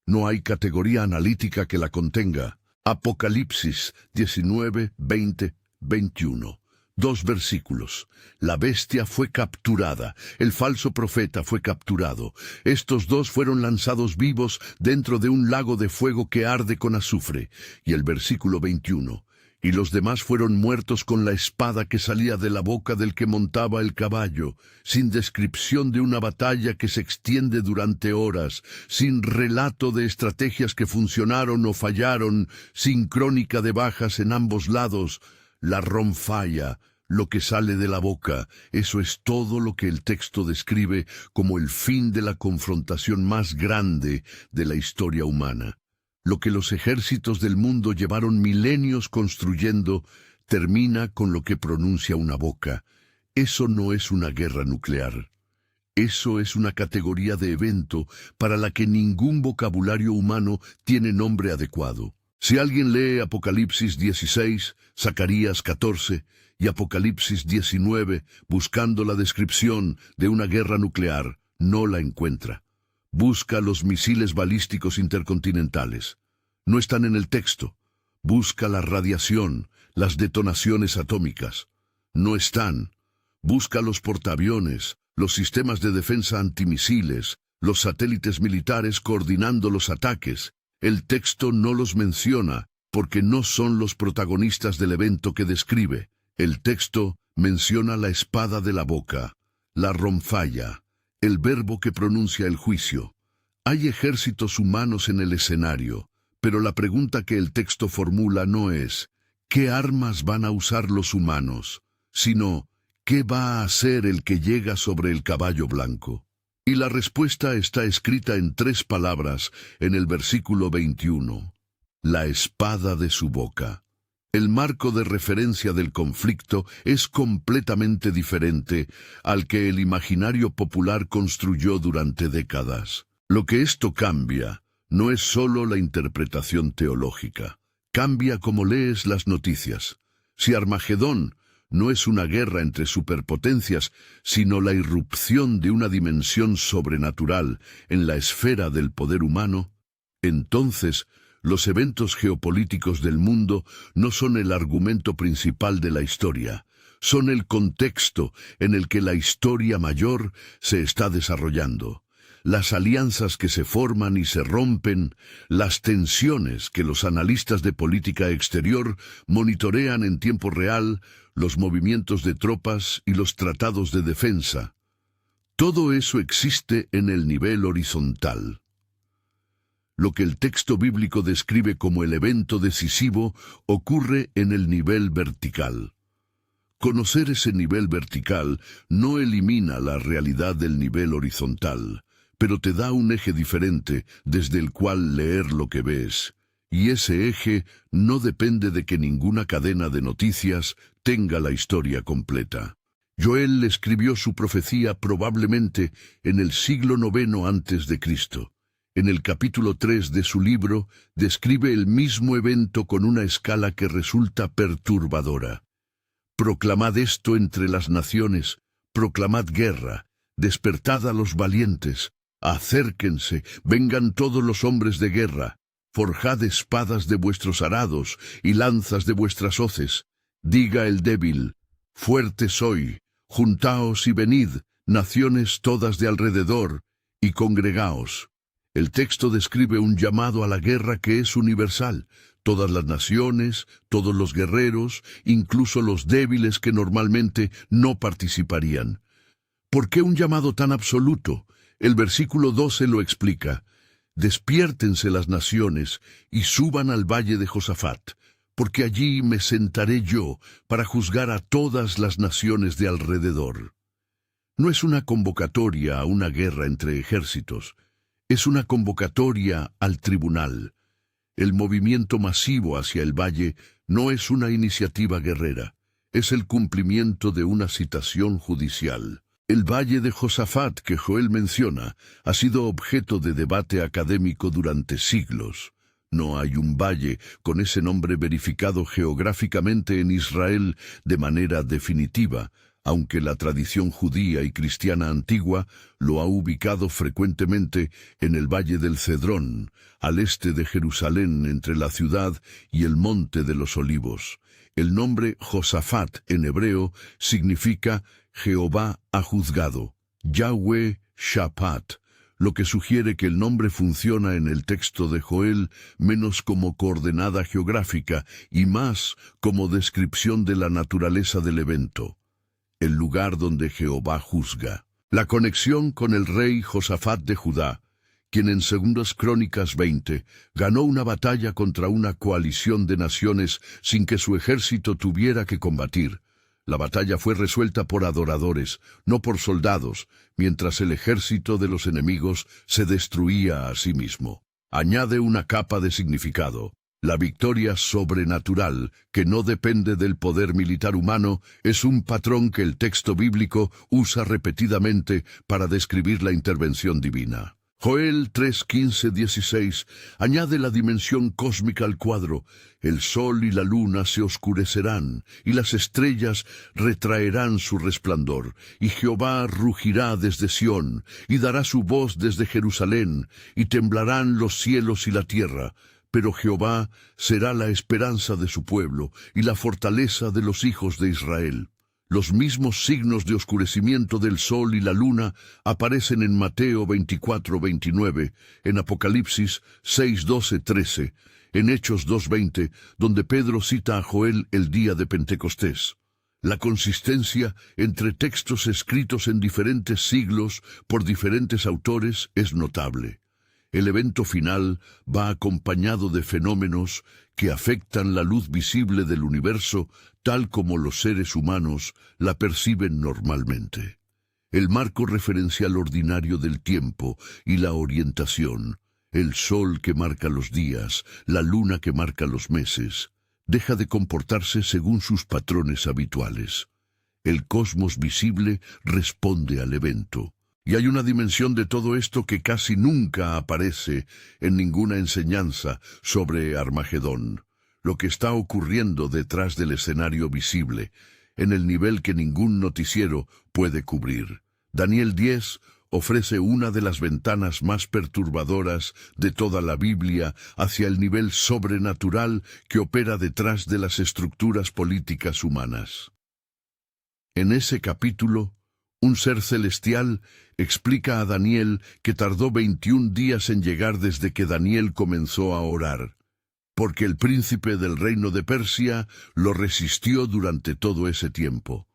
No hay categoría analítica que la contenga. Apocalipsis 19, 20, 21. 2 versículos. La bestia fue capturada, el falso profeta fue capturado. Estos dos fueron lanzados vivos dentro de un lago de fuego que arde con azufre. Y el versículo 21. Y los demás fueron muertos con la espada que salía de la boca del que montaba el caballo, sin descripción de una batalla que se extiende durante horas, sin relato de estrategias que funcionaron o fallaron, sin crónica de bajas en ambos lados. La ronfalla, lo que sale de la boca, eso es todo lo que el texto describe como el fin de la confrontación más grande de la historia humana. Lo que los ejércitos del mundo llevaron milenios construyendo termina con lo que pronuncia una boca. Eso no es una guerra nuclear. Eso es una categoría de evento para la que ningún vocabulario humano tiene nombre adecuado. Si alguien lee Apocalipsis 16, Zacarías 14 y Apocalipsis 19 buscando la descripción de una guerra nuclear, no la encuentra. Busca los misiles balísticos intercontinentales. No están en el texto. Busca la radiación, las detonaciones atómicas. No están. Busca los portaaviones, los sistemas de defensa antimisiles, los satélites militares coordinando los ataques. El texto no los menciona porque no son los protagonistas del evento que describe. El texto menciona la espada de la boca, la ronfalla, el verbo que pronuncia el juicio. Hay ejércitos humanos en el escenario, pero la pregunta que el texto formula no es ¿qué armas van a usar los humanos?, sino ¿qué va a hacer el que llega sobre el caballo blanco? Y la respuesta está escrita en 3 palabras en el versículo 21. La espada de su boca. El marco de referencia del conflicto es completamente diferente al que el imaginario popular construyó durante décadas. Lo que esto cambia no es solo la interpretación teológica. Cambia cómo lees las noticias. Si Armagedón no es una guerra entre superpotencias, sino la irrupción de una dimensión sobrenatural en la esfera del poder humano, entonces Los eventos geopolíticos del mundo no son el argumento principal de la historia, son el contexto en el que la historia mayor se está desarrollando. Las alianzas que se forman y se rompen, las tensiones que los analistas de política exterior monitorean en tiempo real, los movimientos de tropas y los tratados de defensa. Todo eso existe en el nivel horizontal. Lo que el texto bíblico describe como el evento decisivo ocurre en el nivel vertical. Conocer ese nivel vertical no elimina la realidad del nivel horizontal, pero te da un eje diferente desde el cual leer lo que ves. Y ese eje no depende de que ninguna cadena de noticias tenga la historia completa. Joel escribió su profecía probablemente en el siglo IX a.C. En el capítulo 3 de su libro describe el mismo evento con una escala que resulta perturbadora. Proclamad esto entre las naciones, proclamad guerra, despertad a los valientes, acérquense, vengan todos los hombres de guerra, forjad espadas de vuestros arados y lanzas de vuestras hoces. Diga el débil, fuerte soy, juntaos y venid, naciones todas de alrededor, y congregaos. El texto describe un llamado a la guerra que es universal. Todas las naciones, todos los guerreros, incluso los débiles que normalmente no participarían. ¿Por qué un llamado tan absoluto? El versículo 12 lo explica. Despiértense las naciones y suban al valle de Josafat, porque allí me sentaré yo para juzgar a todas las naciones de alrededor. No es una convocatoria a una guerra entre ejércitos. Es una convocatoria al tribunal. El movimiento masivo hacia el valle no es una iniciativa guerrera, es el cumplimiento de una citación judicial. El valle de Josafat que Joel menciona ha sido objeto de debate académico durante siglos. No hay un valle con ese nombre verificado geográficamente en Israel de manera definitiva, aunque la tradición judía y cristiana antigua lo ha ubicado frecuentemente en el Valle del Cedrón, al este de Jerusalén, entre la ciudad y el Monte de los Olivos. El nombre Josafat en hebreo significa Jehová ha juzgado, Yahweh Shapat, lo que sugiere que el nombre funciona en el texto de Joel menos como coordenada geográfica y más como descripción de la naturaleza del evento. El lugar donde Jehová juzga. La conexión con el rey Josafat de Judá, quien en 2 Crónicas 20 ganó una batalla contra una coalición de naciones sin que su ejército tuviera que combatir. La batalla fue resuelta por adoradores, no por soldados, mientras el ejército de los enemigos se destruía a sí mismo. Añade una capa de significado. La victoria sobrenatural, que no depende del poder militar humano, es un patrón que el texto bíblico usa repetidamente para describir la intervención divina. Joel 3:15-16 añade la dimensión cósmica al cuadro. El sol y la luna se oscurecerán, y las estrellas retraerán su resplandor, y Jehová rugirá desde Sión, y dará su voz desde Jerusalén, y temblarán los cielos y la tierra. Pero Jehová será la esperanza de su pueblo y la fortaleza de los hijos de Israel. Los mismos signos de oscurecimiento del sol y la luna aparecen en Mateo 24:29, en Apocalipsis 6:12-13, en Hechos 2:20, donde Pedro cita a Joel el día de Pentecostés. La consistencia entre textos escritos en diferentes siglos por diferentes autores es notable. El evento final va acompañado de fenómenos que afectan la luz visible del universo tal como los seres humanos la perciben normalmente. El marco referencial ordinario del tiempo y la orientación, el sol que marca los días, la luna que marca los meses, deja de comportarse según sus patrones habituales. El cosmos visible responde al evento. Y hay una dimensión de todo esto que casi nunca aparece en ninguna enseñanza sobre Armagedón, lo que está ocurriendo detrás del escenario visible, en el nivel que ningún noticiero puede cubrir. Daniel 10 ofrece una de las ventanas más perturbadoras de toda la Biblia hacia el nivel sobrenatural que opera detrás de las estructuras políticas humanas. En ese capítulo, un ser celestial explica a Daniel que tardó 21 días en llegar desde que Daniel comenzó a orar, porque el príncipe del reino de Persia lo resistió durante todo ese tiempo.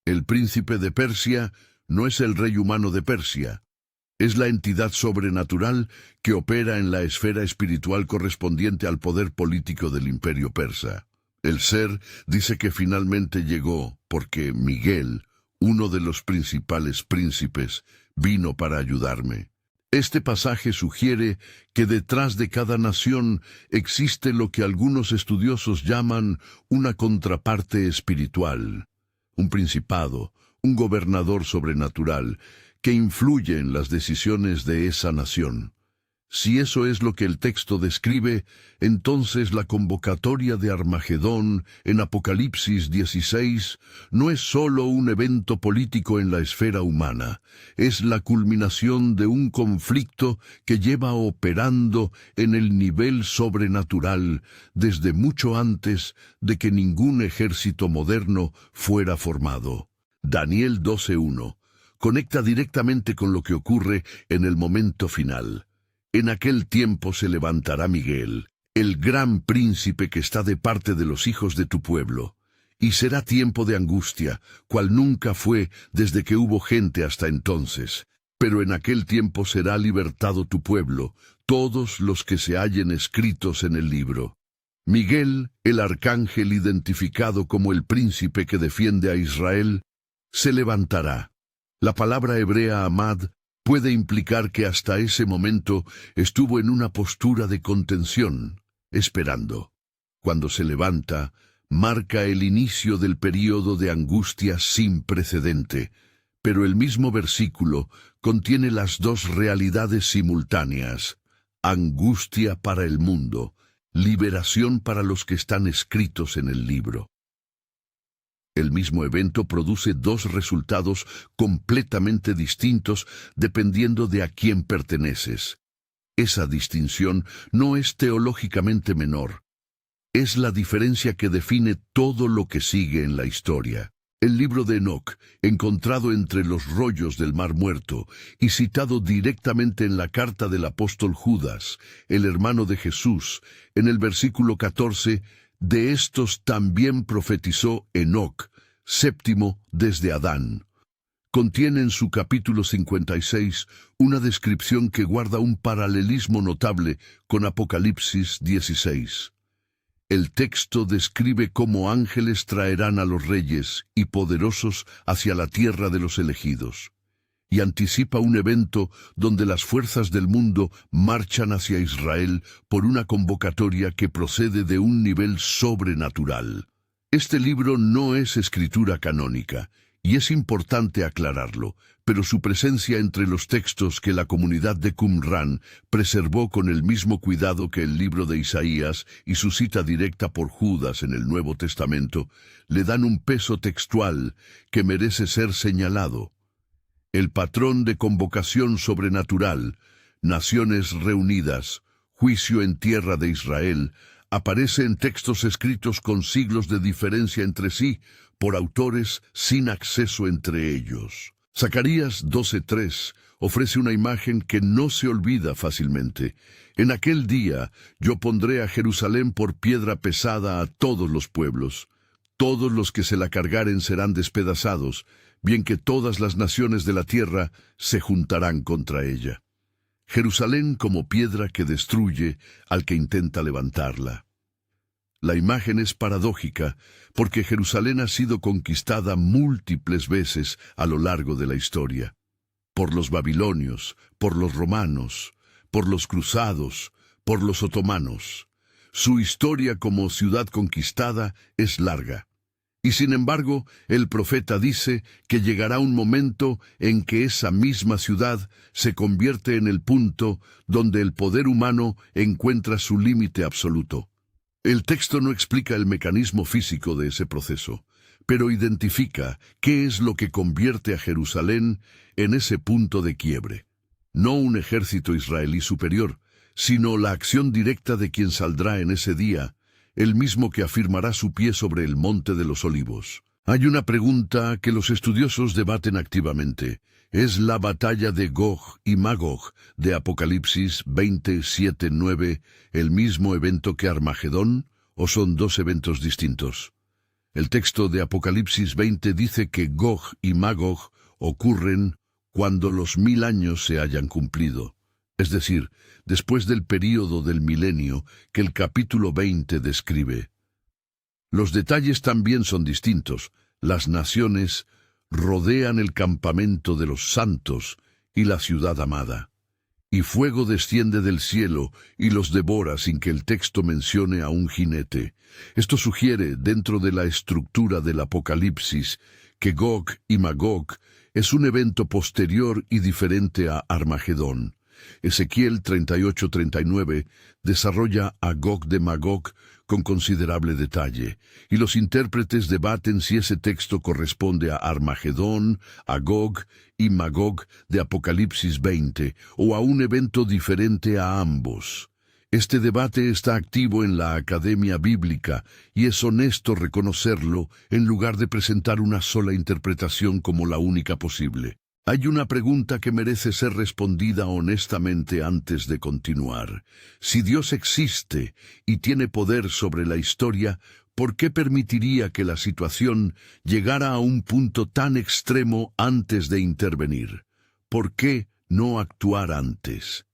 El príncipe de Persia no es el rey humano de Persia, es la entidad sobrenatural que opera en la esfera espiritual correspondiente al poder político del imperio persa. El ser dice que finalmente llegó porque Miguel, uno de los principales príncipes, vino para ayudarme. Este pasaje sugiere que detrás de cada nación existe lo que algunos estudiosos llaman una contraparte espiritual, un principado, un gobernador sobrenatural, que influye en las decisiones de esa nación. Si eso es lo que el texto describe, entonces la convocatoria de Armagedón en Apocalipsis 16 no es solo un evento político en la esfera humana, es la culminación de un conflicto que lleva operando en el nivel sobrenatural desde mucho antes de que ningún ejército moderno fuera formado. Daniel 12:1 conecta directamente con lo que ocurre en el momento final. En aquel tiempo se levantará Miguel, el gran príncipe que está de parte de los hijos de tu pueblo, y será tiempo de angustia, cual nunca fue desde que hubo gente hasta entonces. Pero en aquel tiempo será libertado tu pueblo, todos los que se hallen escritos en el libro. Miguel, el arcángel identificado como el príncipe que defiende a Israel, se levantará. La palabra hebrea amad puede implicar que hasta ese momento estuvo en una postura de contención, esperando. Cuando se levanta, marca el inicio del período de angustia sin precedente, pero el mismo versículo contiene las dos realidades simultáneas: angustia para el mundo, liberación para los que están escritos en el libro. El mismo evento produce dos resultados completamente distintos dependiendo de a quién perteneces. Esa distinción no es teológicamente menor. Es la diferencia que define todo lo que sigue en la historia. El libro de Enoc, encontrado entre los rollos del Mar Muerto y citado directamente en la carta del apóstol Judas, el hermano de Jesús, en el versículo 14, de estos también profetizó Enoc, séptimo desde Adán. Contiene en su capítulo 56 una descripción que guarda un paralelismo notable con Apocalipsis 16. El texto describe cómo ángeles traerán a los reyes y poderosos hacia la tierra de los elegidos, y anticipa un evento donde las fuerzas del mundo marchan hacia Israel por una convocatoria que procede de un nivel sobrenatural. Este libro no es escritura canónica, y es importante aclararlo, pero su presencia entre los textos que la comunidad de Qumran preservó con el mismo cuidado que el libro de Isaías y su cita directa por Judas en el Nuevo Testamento, le dan un peso textual que merece ser señalado. El patrón de convocación sobrenatural, naciones reunidas, juicio en tierra de Israel, aparece en textos escritos con siglos de diferencia entre sí, por autores sin acceso entre ellos. Zacarías 12:3 ofrece una imagen que no se olvida fácilmente. En aquel día yo pondré a Jerusalén por piedra pesada a todos los pueblos. Todos los que se la cargaren serán despedazados, bien que todas las naciones de la tierra se juntarán contra ella. Jerusalén como piedra que destruye al que intenta levantarla. La imagen es paradójica porque Jerusalén ha sido conquistada múltiples veces a lo largo de la historia. Por los babilonios, por los romanos, por los cruzados, por los otomanos. Su historia como ciudad conquistada es larga. Y sin embargo, el profeta dice que llegará un momento en que esa misma ciudad se convierte en el punto donde el poder humano encuentra su límite absoluto. El texto no explica el mecanismo físico de ese proceso, pero identifica qué es lo que convierte a Jerusalén en ese punto de quiebre. No un ejército israelí superior, sino la acción directa de quien saldrá en ese día, el mismo que afirmará su pie sobre el monte de los olivos. Hay una pregunta que los estudiosos debaten activamente. ¿Es la batalla de Gog y Magog de Apocalipsis 27:9 el mismo evento que Armagedón, o son dos eventos distintos? El texto de Apocalipsis 20 dice que Gog y Magog ocurren cuando los 1000 años se hayan cumplido, es decir, después del período del milenio que el capítulo 20 describe. Los detalles también son distintos. Las naciones rodean el campamento de los santos y la ciudad amada. Y fuego desciende del cielo y los devora sin que el texto mencione a un jinete. Esto sugiere, dentro de la estructura del Apocalipsis, que Gog y Magog es un evento posterior y diferente a Armagedón. Ezequiel 38:39 desarrolla a Gog de Magog con considerable detalle, y los intérpretes debaten si ese texto corresponde a Armagedón, a Gog y Magog de Apocalipsis 20, o a un evento diferente a ambos. Este debate está activo en la Academia Bíblica, y es honesto reconocerlo en lugar de presentar una sola interpretación como la única posible. Hay una pregunta que merece ser respondida honestamente antes de continuar. Si Dios existe y tiene poder sobre la historia, ¿por qué permitiría que la situación llegara a un punto tan extremo antes de intervenir? ¿Por qué no actuar antes?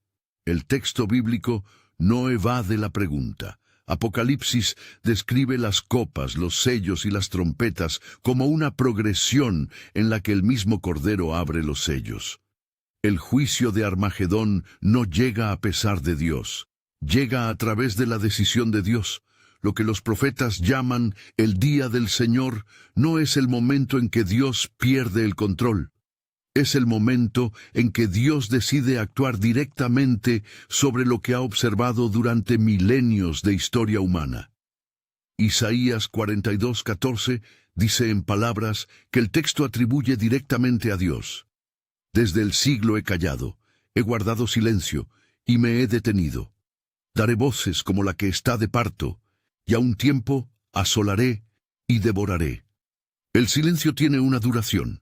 El texto bíblico no evade la pregunta. Apocalipsis describe las copas, los sellos y las trompetas como una progresión en la que el mismo Cordero abre los sellos. El juicio de Armagedón no llega a pesar de Dios, llega a través de la decisión de Dios. Lo que los profetas llaman el día del Señor no es el momento en que Dios pierde el control. Es el momento en que Dios decide actuar directamente sobre lo que ha observado durante milenios de historia humana. Isaías 42:14 dice en palabras que el texto atribuye directamente a Dios. Desde el siglo he callado, he guardado silencio y me he detenido. Daré voces como la que está de parto, y a un tiempo asolaré y devoraré. El silencio tiene una duración.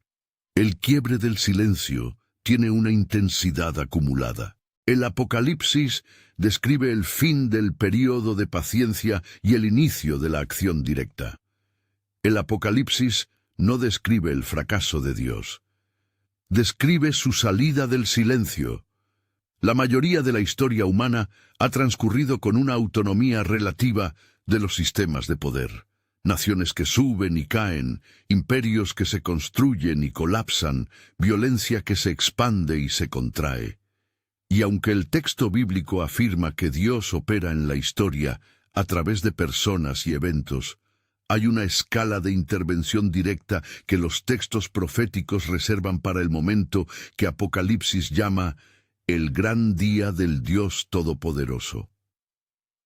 El quiebre del silencio tiene una intensidad acumulada. El Apocalipsis describe el fin del período de paciencia y el inicio de la acción directa. El Apocalipsis no describe el fracaso de Dios. Describe su salida del silencio. La mayoría de la historia humana ha transcurrido con una autonomía relativa de los sistemas de poder. Naciones que suben y caen, imperios que se construyen y colapsan, violencia que se expande y se contrae. Y aunque el texto bíblico afirma que Dios opera en la historia a través de personas y eventos, hay una escala de intervención directa que los textos proféticos reservan para el momento que Apocalipsis llama el gran día del Dios Todopoderoso.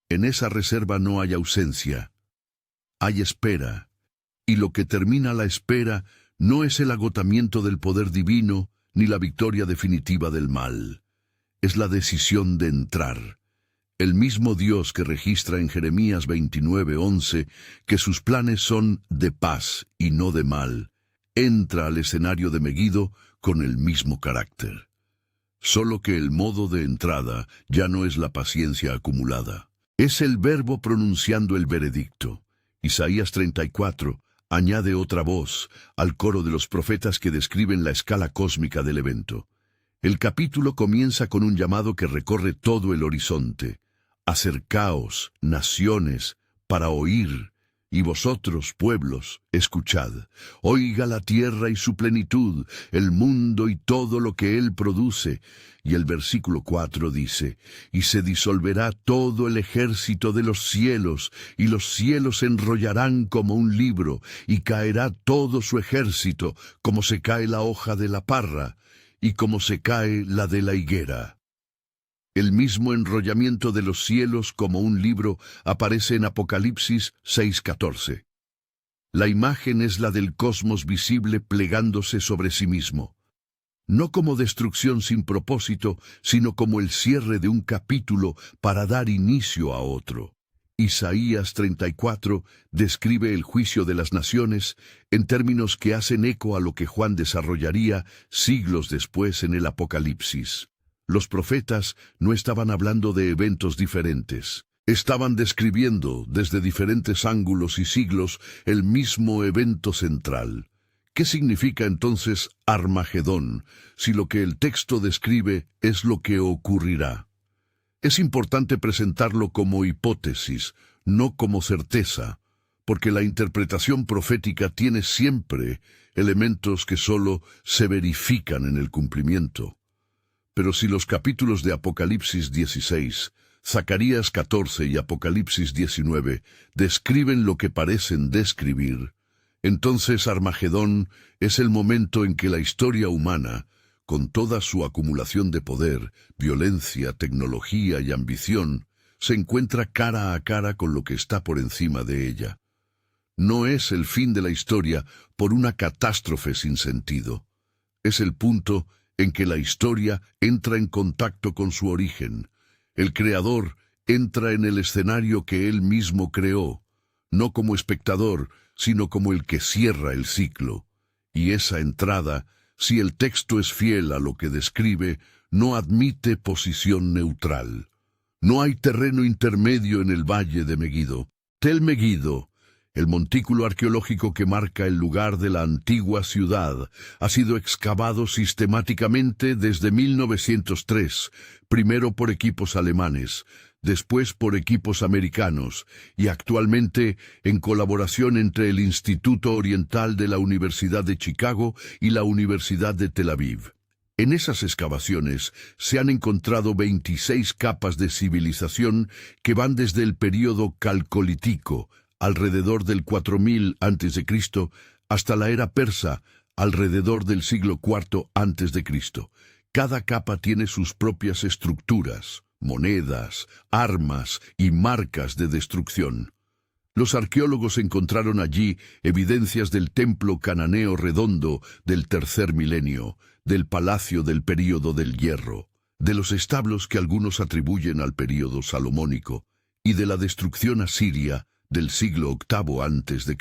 En esa reserva no hay ausencia. Hay espera, y lo que termina la espera no es el agotamiento del poder divino ni la victoria definitiva del mal. Es la decisión de entrar. El mismo Dios que registra en Jeremías 29:11 que sus planes son de paz y no de mal, entra al escenario de Meguido con el mismo carácter. Solo que el modo de entrada ya no es la paciencia acumulada. Es el verbo pronunciando el veredicto. Isaías 34 añade otra voz al coro de los profetas que describen la escala cósmica del evento. El capítulo comienza con un llamado que recorre todo el horizonte. Acercaos, naciones, para oír, y vosotros, pueblos, escuchad. Oiga la tierra y su plenitud, el mundo y todo lo que él produce. Y el versículo 4 dice, y se disolverá todo el ejército de los cielos, y los cielos se enrollarán como un libro, y caerá todo su ejército, como se cae la hoja de la parra, y como se cae la de la higuera. El mismo enrollamiento de los cielos como un libro aparece en Apocalipsis 6:14. La imagen es la del cosmos visible plegándose sobre sí mismo. No como destrucción sin propósito, sino como el cierre de un capítulo para dar inicio a otro. Isaías 34 describe el juicio de las naciones en términos que hacen eco a lo que Juan desarrollaría siglos después en el Apocalipsis. Los profetas no estaban hablando de eventos diferentes. Estaban describiendo, desde diferentes ángulos y siglos, el mismo evento central. ¿Qué significa entonces Armagedón, si lo que el texto describe es lo que ocurrirá? Es importante presentarlo como hipótesis, no como certeza, porque la interpretación profética tiene siempre elementos que solo se verifican en el cumplimiento. Pero si los capítulos de Apocalipsis 16, Zacarías 14 y Apocalipsis 19 describen lo que parecen describir, entonces Armagedón es el momento en que la historia humana, con toda su acumulación de poder, violencia, tecnología y ambición, se encuentra cara a cara con lo que está por encima de ella. No es el fin de la historia por una catástrofe sin sentido. Es el punto en que la historia entra en contacto con su origen. El creador entra en el escenario que él mismo creó, no como espectador, sino como el que cierra el ciclo. Y esa entrada, si el texto es fiel a lo que describe, no admite posición neutral. No hay terreno intermedio en el valle de Meguido. Tel Meguido, el montículo arqueológico que marca el lugar de la antigua ciudad, ha sido excavado sistemáticamente desde 1903, primero por equipos alemanes, después por equipos americanos, y actualmente en colaboración entre el Instituto Oriental de la Universidad de Chicago y la Universidad de Tel Aviv. En esas excavaciones se han encontrado 26 capas de civilización que van desde el período calcolítico, alrededor del 4000 a.C., hasta la era persa, alrededor del siglo IV a.C. Cada capa tiene sus propias estructuras, monedas, armas y marcas de destrucción. Los arqueólogos encontraron allí evidencias del templo cananeo redondo del tercer milenio, del palacio del período del hierro, de los establos que algunos atribuyen al período salomónico, y de la destrucción asiria del siglo VIII a.C.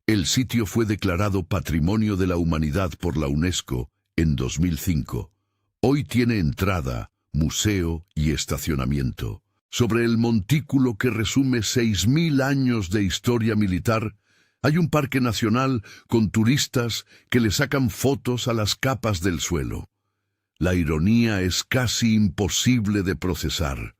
El sitio fue declarado Patrimonio de la Humanidad por la UNESCO en 2005. Hoy tiene entrada, museo y estacionamiento. Sobre el montículo que resume 6000 años de historia militar, hay un parque nacional con turistas que le sacan fotos a las capas del suelo. La ironía es casi imposible de procesar.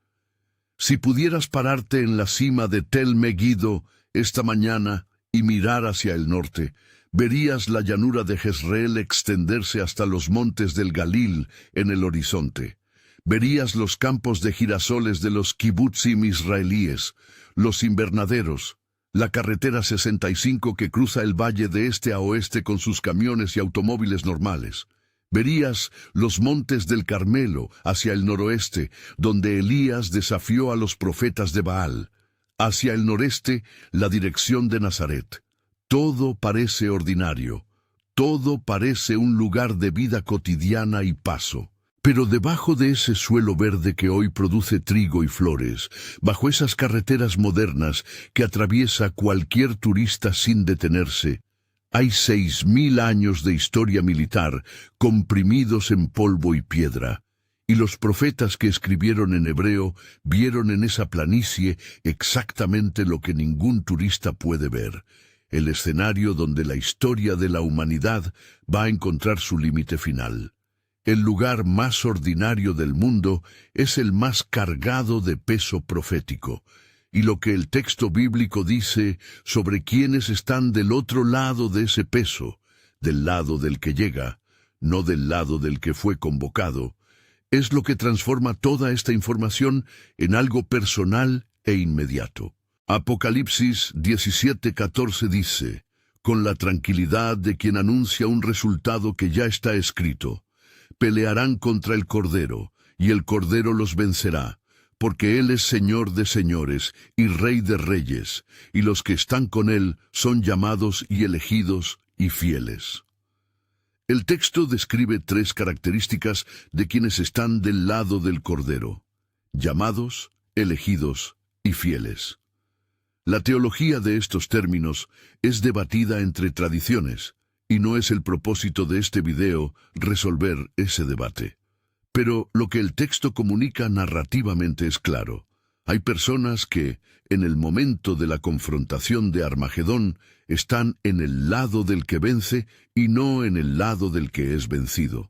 Si pudieras pararte en la cima de Tel Meguido esta mañana y mirar hacia el norte, verías la llanura de Jezreel extenderse hasta los montes del Galil en el horizonte. Verías los campos de girasoles de los kibutzim israelíes, los invernaderos, la carretera 65 que cruza el valle de este a oeste con sus camiones y automóviles normales. Verías los montes del Carmelo hacia el noroeste, donde Elías desafió a los profetas de Baal. Hacia el noreste, la dirección de Nazaret. Todo parece ordinario. Todo parece un lugar de vida cotidiana y paso. Pero debajo de ese suelo verde que hoy produce trigo y flores, bajo esas carreteras modernas que atraviesa cualquier turista sin detenerse, hay 6000 años de historia militar comprimidos en polvo y piedra. Y los profetas que escribieron en hebreo vieron en esa planicie exactamente lo que ningún turista puede ver, el escenario donde la historia de la humanidad va a encontrar su límite final. El lugar más ordinario del mundo es el más cargado de peso profético, y lo que el texto bíblico dice sobre quienes están del otro lado de ese peso, del lado del que llega, no del lado del que fue convocado, es lo que transforma toda esta información en algo personal e inmediato. Apocalipsis 17:14 dice, con la tranquilidad de quien anuncia un resultado que ya está escrito, pelearán contra el Cordero, y el Cordero los vencerá, porque Él es Señor de señores y Rey de reyes, y los que están con Él son llamados y elegidos y fieles. El texto describe 3 características de quienes están del lado del Cordero: llamados, elegidos y fieles. La teología de estos términos es debatida entre tradiciones, y no es el propósito de este video resolver ese debate. Pero lo que el texto comunica narrativamente es claro. Hay personas que, en el momento de la confrontación de Armagedón, están en el lado del que vence y no en el lado del que es vencido.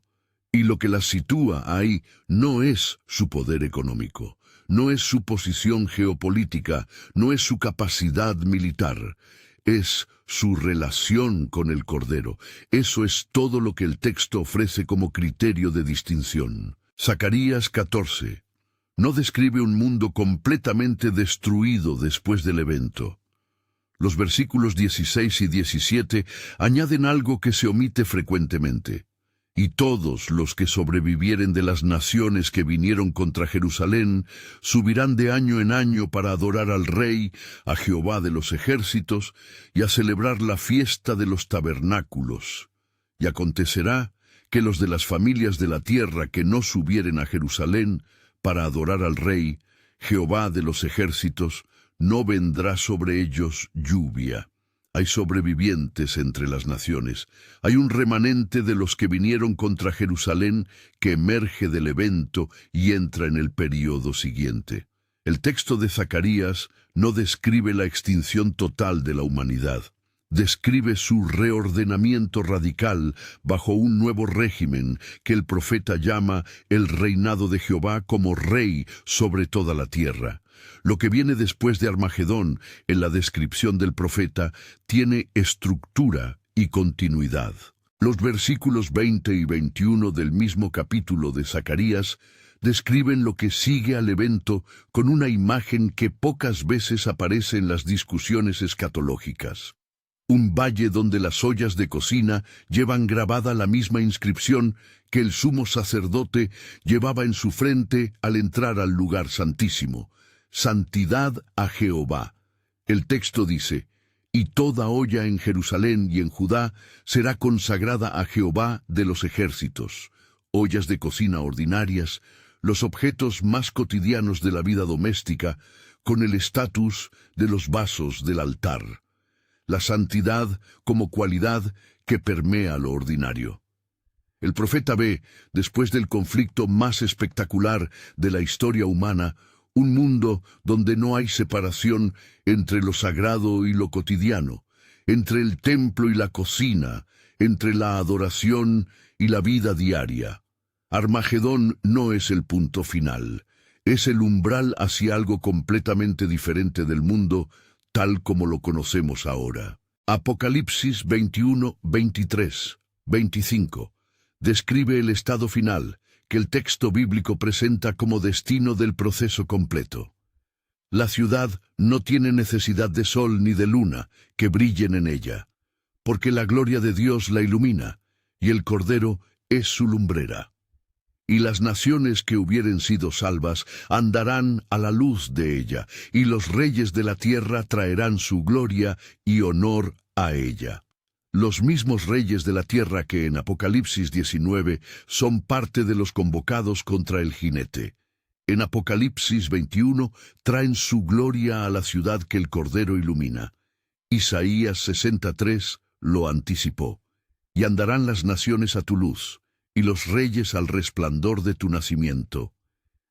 Y lo que las sitúa ahí no es su poder económico, no es su posición geopolítica, no es su capacidad militar, es su relación con el Cordero. Eso es todo lo que el texto ofrece como criterio de distinción. Zacarías 14 no describe un mundo completamente destruido después del evento. Los versículos 16 y 17 añaden algo que se omite frecuentemente. Y todos los que sobrevivieren de las naciones que vinieron contra Jerusalén subirán de año en año para adorar al Rey, a Jehová de los ejércitos, y a celebrar la fiesta de los tabernáculos. Y acontecerá que los de las familias de la tierra que no subieren a Jerusalén para adorar al Rey, Jehová de los ejércitos, no vendrá sobre ellos lluvia. Hay sobrevivientes entre las naciones. Hay un remanente de los que vinieron contra Jerusalén que emerge del evento y entra en el período siguiente. El texto de Zacarías no describe la extinción total de la humanidad. Describe su reordenamiento radical bajo un nuevo régimen que el profeta llama el reinado de Jehová como rey sobre toda la tierra. Lo que viene después de Armagedón, en la descripción del profeta, tiene estructura y continuidad. Los versículos 20 y 21 del mismo capítulo de Zacarías describen lo que sigue al evento con una imagen que pocas veces aparece en las discusiones escatológicas. Un valle donde las ollas de cocina llevan grabada la misma inscripción que el sumo sacerdote llevaba en su frente al entrar al lugar santísimo: Santidad a Jehová. El texto dice: y toda olla en Jerusalén y en Judá será consagrada a Jehová de los ejércitos. Ollas de cocina ordinarias, los objetos más cotidianos de la vida doméstica, con el estatus de los vasos del altar. La santidad como cualidad que permea lo ordinario. El profeta ve, después del conflicto más espectacular de la historia humana, un mundo donde no hay separación entre lo sagrado y lo cotidiano, entre el templo y la cocina, entre la adoración y la vida diaria. Armagedón no es el punto final, es el umbral hacia algo completamente diferente del mundo, tal como lo conocemos ahora. Apocalipsis 21, 23, 25 describe el estado final, que el texto bíblico presenta como destino del proceso completo. La ciudad no tiene necesidad de sol ni de luna que brillen en ella, porque la gloria de Dios la ilumina, y el Cordero es su lumbrera. Y las naciones que hubieren sido salvas andarán a la luz de ella, y los reyes de la tierra traerán su gloria y honor a ella. Los mismos reyes de la tierra que en Apocalipsis 19 son parte de los convocados contra el jinete. En Apocalipsis 21 traen su gloria a la ciudad que el Cordero ilumina. Isaías 63 lo anticipó. Y andarán las naciones a tu luz, y los reyes al resplandor de tu nacimiento.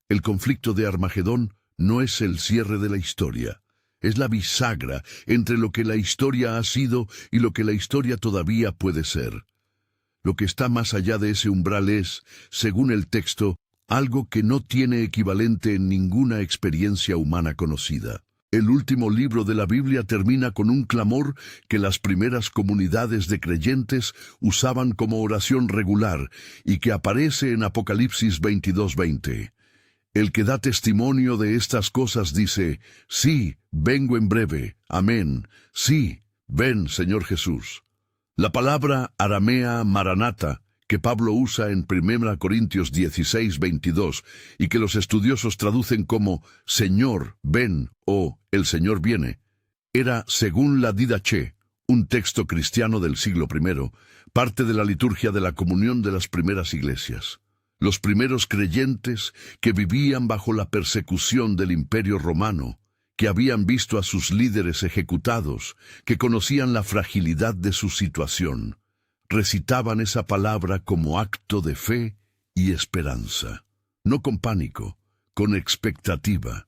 El conflicto de Armagedón no es el cierre de la historia, es la bisagra entre lo que la historia ha sido y lo que la historia todavía puede ser. Lo que está más allá de ese umbral es, según el texto, algo que no tiene equivalente en ninguna experiencia humana conocida. El último libro de la Biblia termina con un clamor que las primeras comunidades de creyentes usaban como oración regular y que aparece en Apocalipsis 22:20. El que da testimonio de estas cosas dice: sí, vengo en breve, amén, sí, ven, Señor Jesús. La palabra aramea maranata, que Pablo usa en 1 Corintios 16:22 y que los estudiosos traducen como Señor, ven o el Señor viene, era, según la Didache, un texto cristiano del siglo I, parte de la liturgia de la comunión de las primeras iglesias. Los primeros creyentes que vivían bajo la persecución del Imperio Romano, que habían visto a sus líderes ejecutados, que conocían la fragilidad de su situación, recitaban esa palabra como acto de fe y esperanza. No con pánico, con expectativa.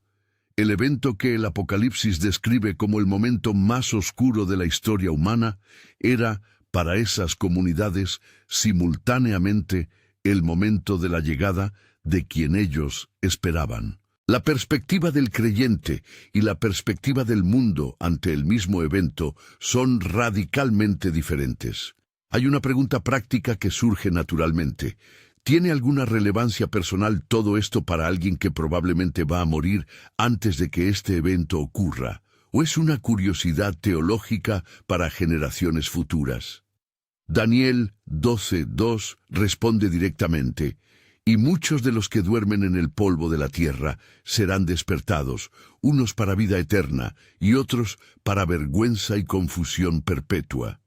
El evento que el Apocalipsis describe como el momento más oscuro de la historia humana era, para esas comunidades, simultáneamente, el momento de la llegada de quien ellos esperaban. La perspectiva del creyente y la perspectiva del mundo ante el mismo evento son radicalmente diferentes. Hay una pregunta práctica que surge naturalmente. ¿Tiene alguna relevancia personal todo esto para alguien que probablemente va a morir antes de que este evento ocurra? ¿O es una curiosidad teológica para generaciones futuras? Daniel 12:2 responde directamente, y muchos de los que duermen en el polvo de la tierra serán despertados, unos para vida eterna y otros para vergüenza y confusión perpetua.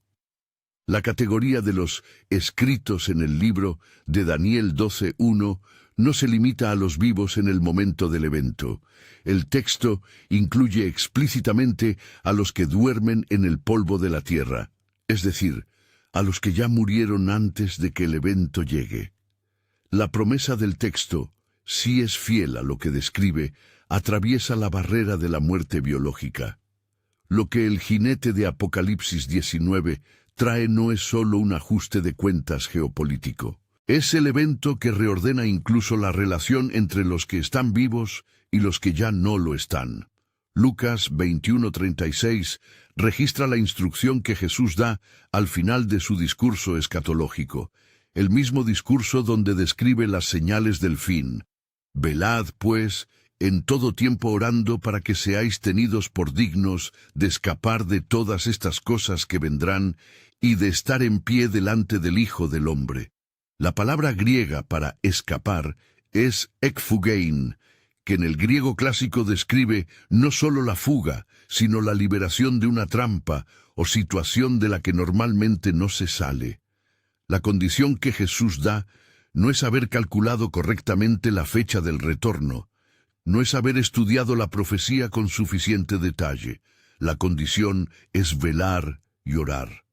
La categoría de los escritos en el libro de Daniel 12:1 no se limita a los vivos en el momento del evento. El texto incluye explícitamente a los que duermen en el polvo de la tierra, es decir, a los que ya murieron antes de que el evento llegue. La promesa del texto, si es fiel a lo que describe, atraviesa la barrera de la muerte biológica. Lo que el jinete de Apocalipsis 19 trae no es solo un ajuste de cuentas geopolítico. Es el evento que reordena incluso la relación entre los que están vivos y los que ya no lo están. Lucas 21:36 registra la instrucción que Jesús da al final de su discurso escatológico, el mismo discurso donde describe las señales del fin. Velad, pues, en todo tiempo orando para que seáis tenidos por dignos de escapar de todas estas cosas que vendrán y de estar en pie delante del Hijo del Hombre. La palabra griega para escapar es ekphugein, que en el griego clásico describe no solo la fuga, sino la liberación de una trampa o situación de la que normalmente no se sale. La condición que Jesús da no es haber calculado correctamente la fecha del retorno, no es haber estudiado la profecía con suficiente detalle. La condición es velar y orar.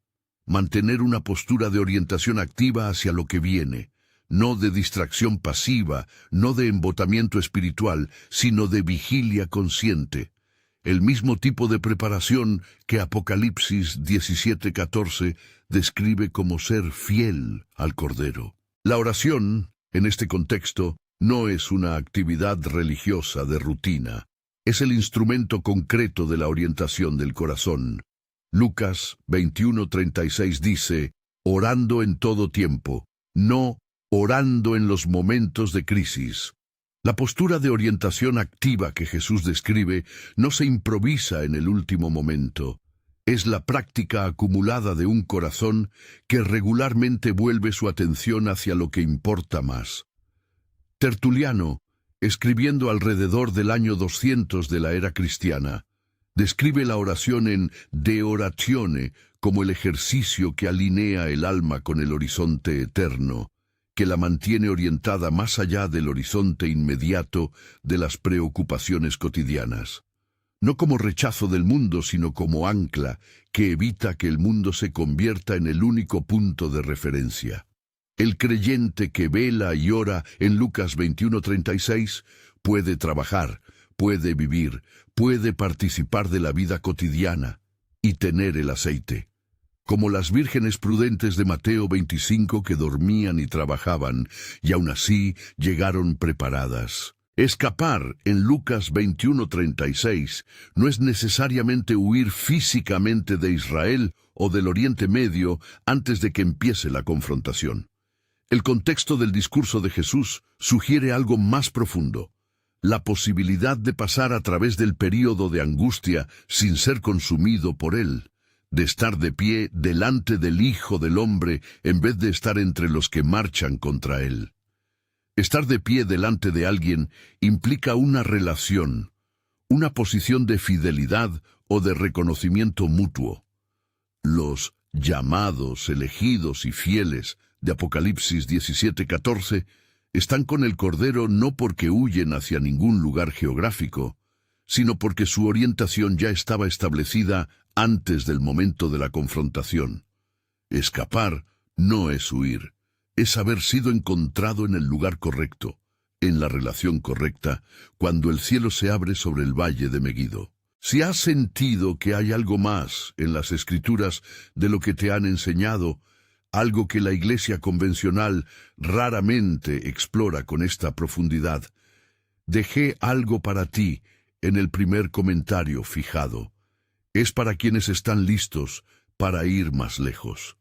Mantener una postura de orientación activa hacia lo que viene, no de distracción pasiva, no de embotamiento espiritual, sino de vigilia consciente. El mismo tipo de preparación que Apocalipsis 17:14 describe como ser fiel al Cordero. La oración, en este contexto, no es una actividad religiosa de rutina. Es el instrumento concreto de la orientación del corazón. Lucas 21:36 dice, orando en todo tiempo, no orando en los momentos de crisis. La postura de orientación activa que Jesús describe no se improvisa en el último momento. Es la práctica acumulada de un corazón que regularmente vuelve su atención hacia lo que importa más. Tertuliano, escribiendo alrededor del año 200 de la era cristiana, describe la oración en De Oratione como el ejercicio que alinea el alma con el horizonte eterno, que la mantiene orientada más allá del horizonte inmediato de las preocupaciones cotidianas. No como rechazo del mundo, sino como ancla que evita que el mundo se convierta en el único punto de referencia. El creyente que vela y ora en Lucas 21:36 puede trabajar, puede vivir, puede participar de la vida cotidiana y tener el aceite. Como las vírgenes prudentes de Mateo 25 que dormían y trabajaban, y aún así llegaron preparadas. Escapar en Lucas 21:36 no es necesariamente huir físicamente de Israel o del Oriente Medio antes de que empiece la confrontación. El contexto del discurso de Jesús sugiere algo más profundo: la posibilidad de pasar a través del período de angustia sin ser consumido por él, de estar de pie delante del Hijo del Hombre en vez de estar entre los que marchan contra él. Estar de pie delante de alguien implica una relación, una posición de fidelidad o de reconocimiento mutuo. Los llamados, elegidos y fieles de Apocalipsis 17:14 están con el Cordero no porque huyen hacia ningún lugar geográfico, sino porque su orientación ya estaba establecida antes del momento de la confrontación. Escapar no es huir, es haber sido encontrado en el lugar correcto, en la relación correcta, cuando el cielo se abre sobre el valle de Meguido. Si has sentido que hay algo más en las Escrituras de lo que te han enseñado, algo que la iglesia convencional raramente explora con esta profundidad, dejé algo para ti en el primer comentario fijado. Es para quienes están listos para ir más lejos.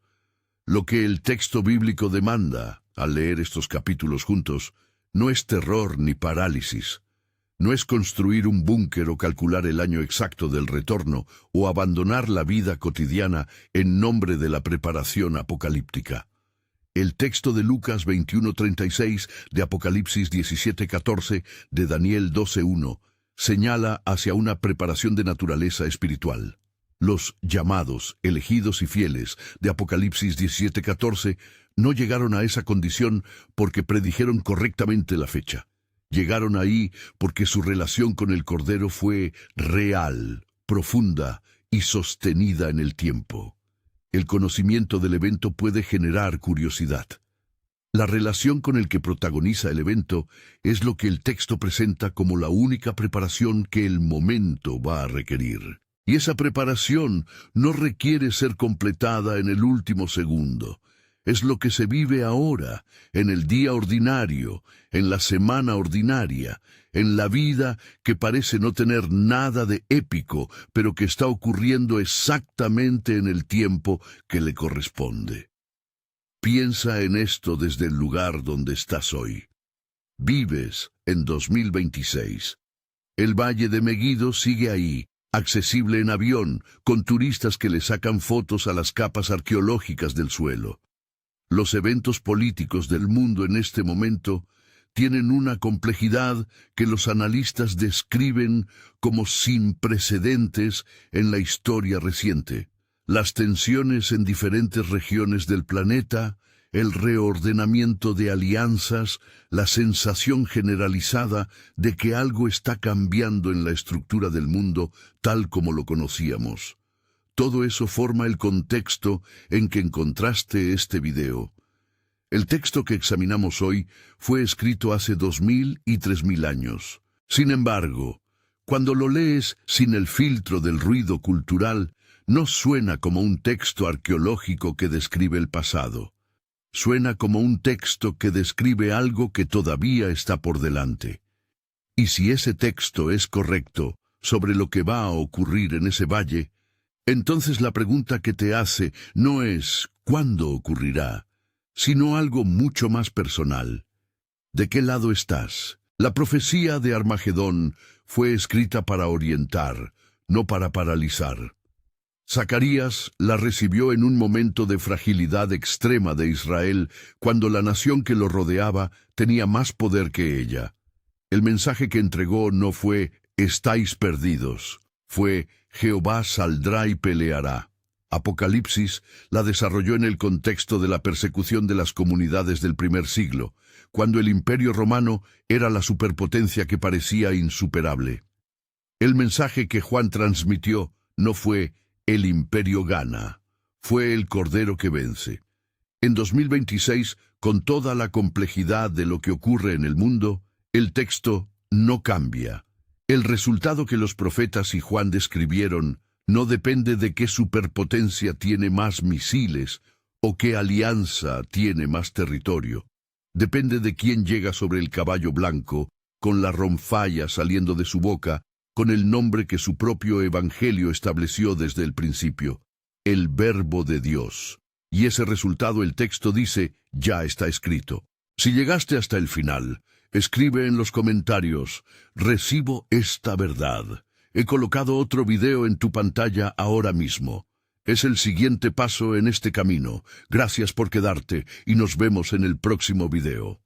Lo que el texto bíblico demanda al leer estos capítulos juntos no es terror ni parálisis. No es construir un búnker o calcular el año exacto del retorno o abandonar la vida cotidiana en nombre de la preparación apocalíptica. El texto de Lucas 21:36, de Apocalipsis 17:14, de Daniel 12:1, señala hacia una preparación de naturaleza espiritual. Los llamados, elegidos y fieles de Apocalipsis 17:14 no llegaron a esa condición porque predijeron correctamente la fecha. Llegaron ahí porque su relación con el Cordero fue real, profunda y sostenida en el tiempo. El conocimiento del evento puede generar curiosidad. La relación con el que protagoniza el evento es lo que el texto presenta como la única preparación que el momento va a requerir. Y esa preparación no requiere ser completada en el último segundo. Es lo que se vive ahora, en el día ordinario, en la semana ordinaria, en la vida que parece no tener nada de épico, pero que está ocurriendo exactamente en el tiempo que le corresponde. Piensa en esto desde el lugar donde estás hoy. Vives en 2026. El Valle de Meguido sigue ahí, accesible en avión, con turistas que le sacan fotos a las capas arqueológicas del suelo. Los eventos políticos del mundo en este momento tienen una complejidad que los analistas describen como sin precedentes en la historia reciente. Las tensiones en diferentes regiones del planeta, el reordenamiento de alianzas, la sensación generalizada de que algo está cambiando en la estructura del mundo tal como lo conocíamos. Todo eso forma el contexto en que encontraste este video. El texto que examinamos hoy fue escrito hace 2000 y 3000 años. Sin embargo, cuando lo lees sin el filtro del ruido cultural, no suena como un texto arqueológico que describe el pasado. Suena como un texto que describe algo que todavía está por delante. Y si ese texto es correcto sobre lo que va a ocurrir en ese valle, entonces la pregunta que te hace no es ¿cuándo ocurrirá?, sino algo mucho más personal. ¿De qué lado estás? La profecía de Armagedón fue escrita para orientar, no para paralizar. Zacarías la recibió en un momento de fragilidad extrema de Israel, cuando la nación que lo rodeaba tenía más poder que ella. El mensaje que entregó no fue «estáis perdidos», fue «Jehová saldrá y peleará». Apocalipsis la desarrolló en el contexto de la persecución de las comunidades del primer siglo, cuando el Imperio Romano era la superpotencia que parecía insuperable. El mensaje que Juan transmitió no fue «el imperio gana», fue «el Cordero que vence». En 2026, con toda la complejidad de lo que ocurre en el mundo, el texto no cambia. El resultado que los profetas y Juan describieron no depende de qué superpotencia tiene más misiles o qué alianza tiene más territorio. Depende de quién llega sobre el caballo blanco, con la ronfalla saliendo de su boca, con el nombre que su propio evangelio estableció desde el principio, el Verbo de Dios. Y ese resultado el texto dice, ya está escrito. Si llegaste hasta el final, escribe en los comentarios, recibo esta verdad. He colocado otro video en tu pantalla ahora mismo. Es el siguiente paso en este camino. Gracias por quedarte y nos vemos en el próximo video.